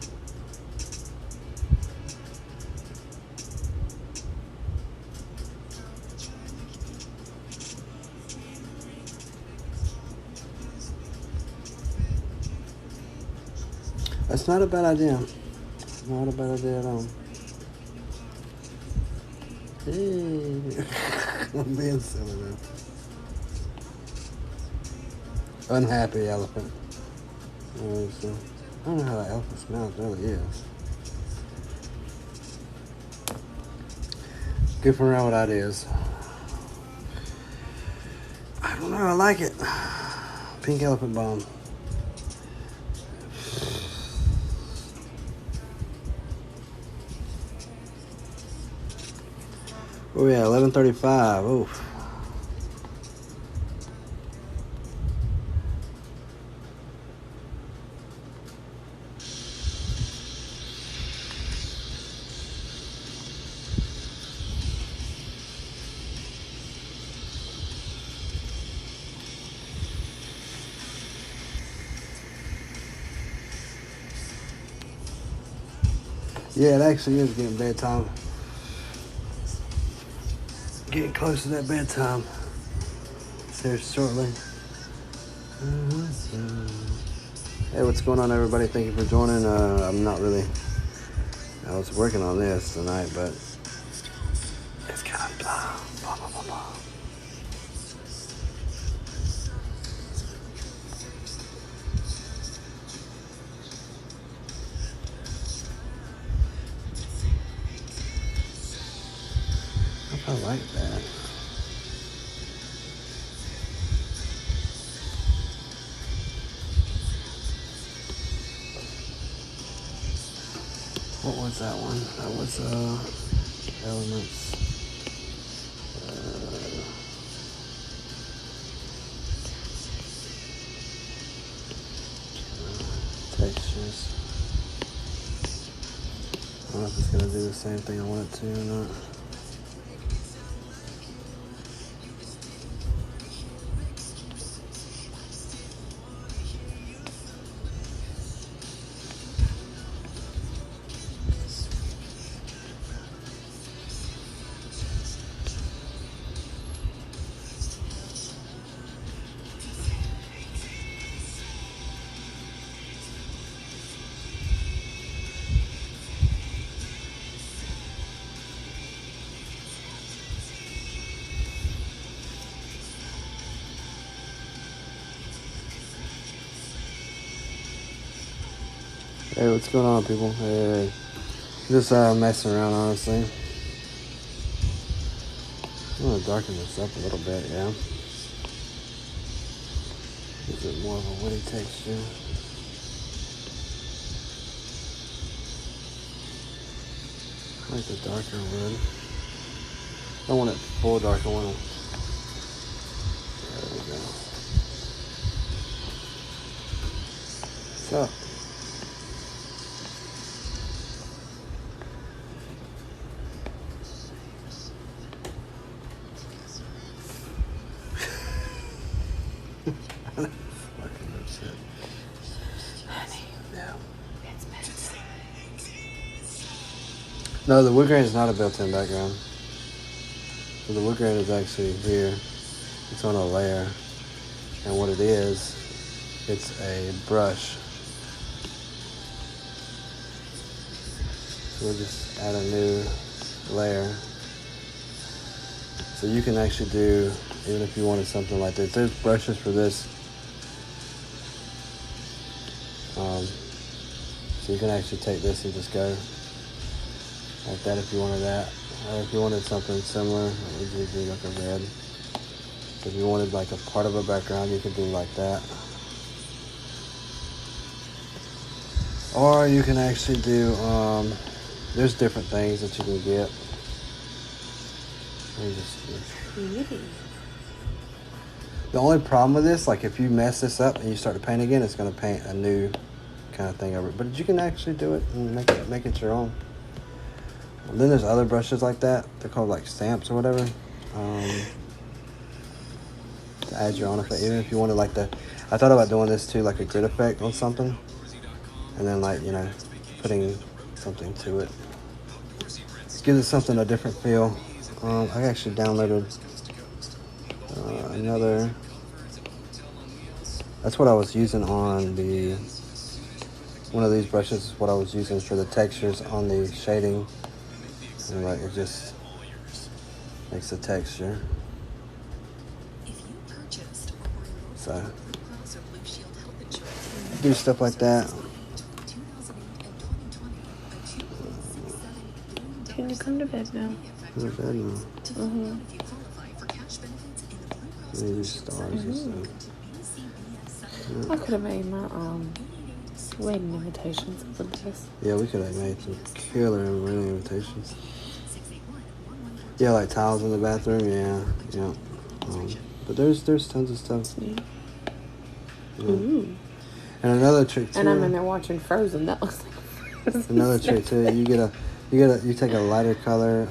That's not a bad idea. Not a bad idea at all. Hey. I'm being silly now. Unhappy elephant. I don't know how that elephant smells. It really is. Goofing around with ideas. I don't know. I like it. Pink elephant bomb. Oh yeah, 11:35. Oof. Yeah, it actually is getting bedtime. Getting close to that bedtime. It's here shortly. Hey, what's going on, everybody? Thank you for joining. I'm not really. I was working on this tonight, but it's kind of blah, blah, blah, blah. I like that. What was that one? That was elements. Textures. I don't know if it's gonna do the same thing I want it to or not. Hey, what's going on, people? Hey. Just messing around, honestly. I'm gonna darken this up a little bit, yeah. Is it more of a woody texture? I like the darker wood. I don't want it full dark, I want it. There we go. So. No, the wood grain is not a built-in background. So the wood grain is actually here. It's on a layer. And what it is, it's a brush. So we'll just add a new layer. So you can actually do, even if you wanted something like this, there's brushes for this. So you can actually take this and just go like that if you wanted that. Or if you wanted something similar, we could do like a red. If you wanted like a part of a background, you could do like that. Or you can actually do, there's different things that you can get. The only problem with this, like if you mess this up and you start to paint again, it's going to paint a new kind of thing over it. But you can actually do it and make it your own. And then there's other brushes like that. They're called like stamps or whatever. To add your own effect. Even if you wanted like I thought about doing this too, like a grid effect on something. And then like, you know, putting something to it. Gives it something, a different feel. I actually downloaded another. That's what I was using on one of these brushes is what I was using for the textures on the shading. And like it just makes the texture. So do stuff like that. Can you come to bed now? Come to bed now. Mm-hmm. Maybe stars and stuff. I could have made my wedding invitations for this. Yeah, we could have made some killer wedding invitations. Yeah, like tiles in the bathroom. Yeah. But there's tons of stuff. Yeah. And another trick too. And I'm in there watching Frozen. That looks like Frozen. Another trick too. You take a lighter color.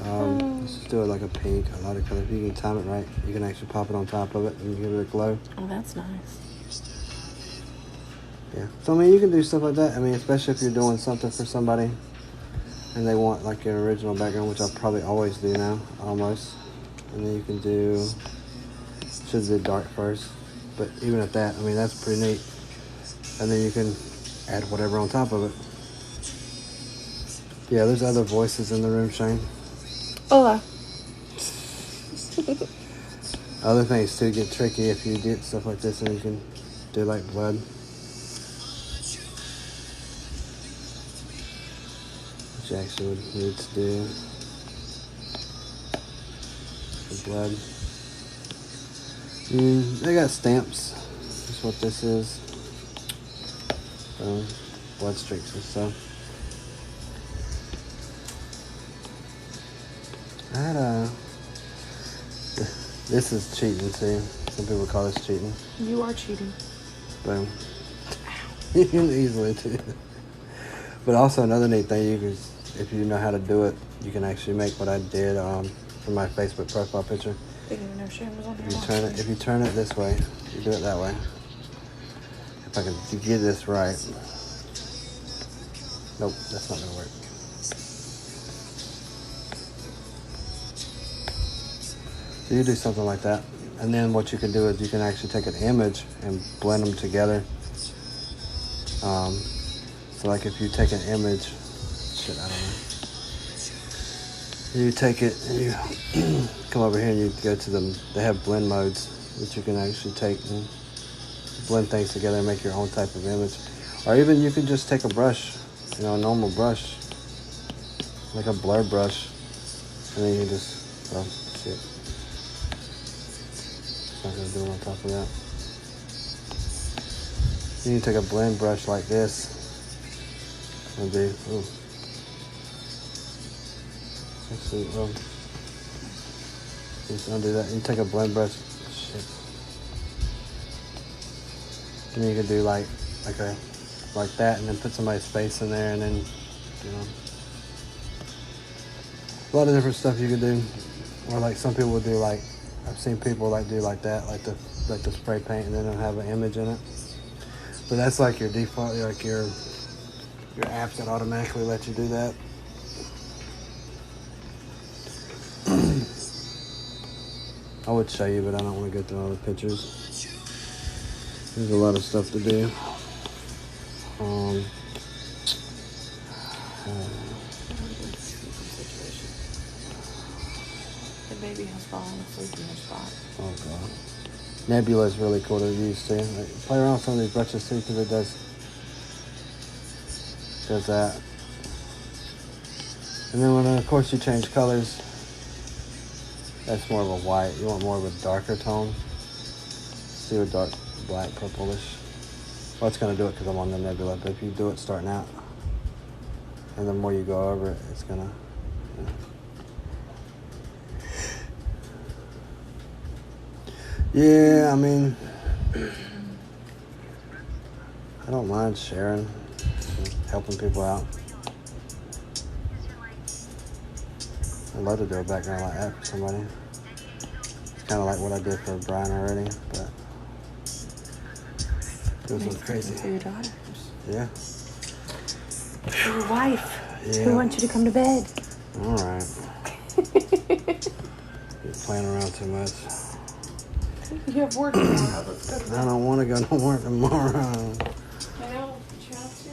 Let's just do it like a pink, a lighter color. If you can time it right, you can actually pop it on top of it and give it a glow. Oh, that's nice. Yeah. So I mean, you can do stuff like that. I mean, especially if you're doing something for somebody. and they want like an original background, which I probably always do now, almost. And then you can do, should do dark first, but even at that, I mean, that's pretty neat. And then you can add whatever on top of it. Yeah, there's other voices in the room, Shane. Hola. Other things too get tricky if you get stuff like this, and you can do like blood. Which you actually would need to do for blood. They got stamps. That's what this is. Blood streaks and stuff. I had a. This is cheating too. Some people call this cheating. You are cheating. Boom. You can easily too. But also another neat thing, you can, if you know how to do it, you can actually make what I did for my Facebook profile picture. Didn't even know Sharon was on here. If you turn it this way, you do it that way. If I can get this right. Nope, that's not gonna work. So you do something like that, and then what you can do is you can actually take an image and blend them together. So like if you take an image, shit, I don't know. You take it and you come over here and you go to them. They have blend modes that you can actually take and blend things together and make your own type of image. Or even you can just take a brush, a normal brush, like a blur brush, and then you can just, well, shit. Not gonna do it on top of that. You can take a blend brush like this and do, ooh. Actually, just undo that. You take a blend brush, shit. And then you can do like that, and then put somebody's face in there, and then, a lot of different stuff you can do. Or like some people would do like, I've seen people like do like that, like the spray paint, and then they'll have an image in it. But that's like your default, like your apps that automatically let you do that. I would show you, but I don't want to go through all the pictures. There's a lot of stuff to do. The baby has fallen asleep in her spot. Oh god. Nebula is really cool to use too. Like, play around with some of these brushes too, because it does that. And then when of course you change colors, that's more of a white. You want more of a darker tone. Let's do a dark black purplish. Well, it's gonna do it because I'm on the nebula, but if you do it starting out, and the more you go over it, it's gonna. Yeah, I mean, I don't mind sharing, helping people out. I'd love to do a background like that for somebody. It's kind of like what I did for Brian already, but it was so crazy. For your daughters. Yeah. For your wife. Yeah. Who wants you to come to bed? All right. You're playing around too much. You have work tomorrow. I don't want to go to work tomorrow. I know. You have to.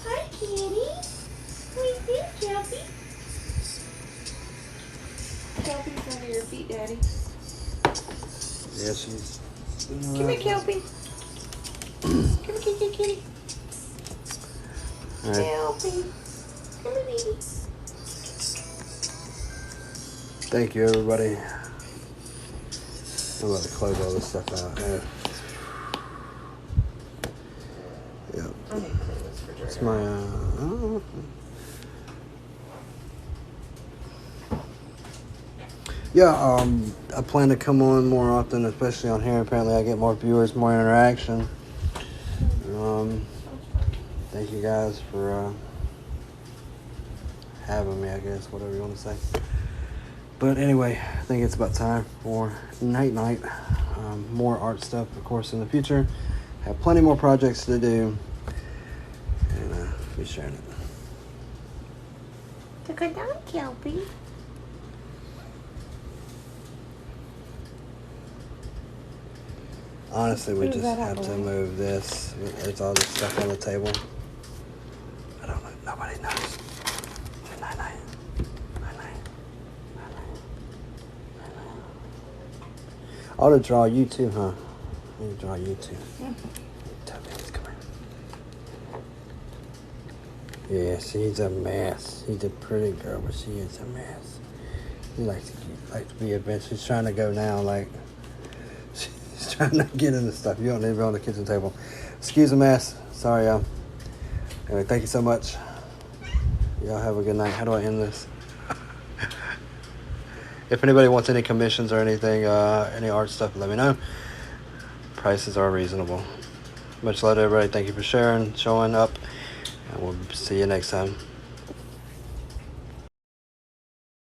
Hi, kitty. What do you think, Kelpie? Kelpie's under your feet, Daddy. Yeah, she's. Come here, Kelpie. Come here, kitty. All right. Kelpie. Come here, baby. Thank you, everybody. I'm about to close all this stuff out. Yeah. I need to clean this refrigerator. It's my, yeah, I plan to come on more often, especially on here. Apparently I get more viewers, more interaction. Thank you guys for having me, I guess, whatever you want to say. But anyway, I think it's about time for night. More art stuff, of course, in the future. Have plenty more projects to do. And be sharing it. So go down, Kelpie. Honestly, we Move just that out have the to way. move this. There's all this stuff on the table. I don't know. Nobody knows. Say night night. Night night. Night night. Night night. I ought to draw you too, huh? I need to draw you too. Tubby's come here. Yeah, she's a mess. She's a pretty girl, but she is a mess. She likes to be a bitch. She's trying to go now, like she's trying to get into stuff. You don't need to be on the kitchen table. Excuse the mess. Sorry, y'all. Anyway, thank you so much. Y'all have a good night. How do I end this? If anybody wants any commissions or anything, any art stuff, let me know. Prices are reasonable. Much love to everybody. Thank you for sharing, showing up, and we'll see you next time.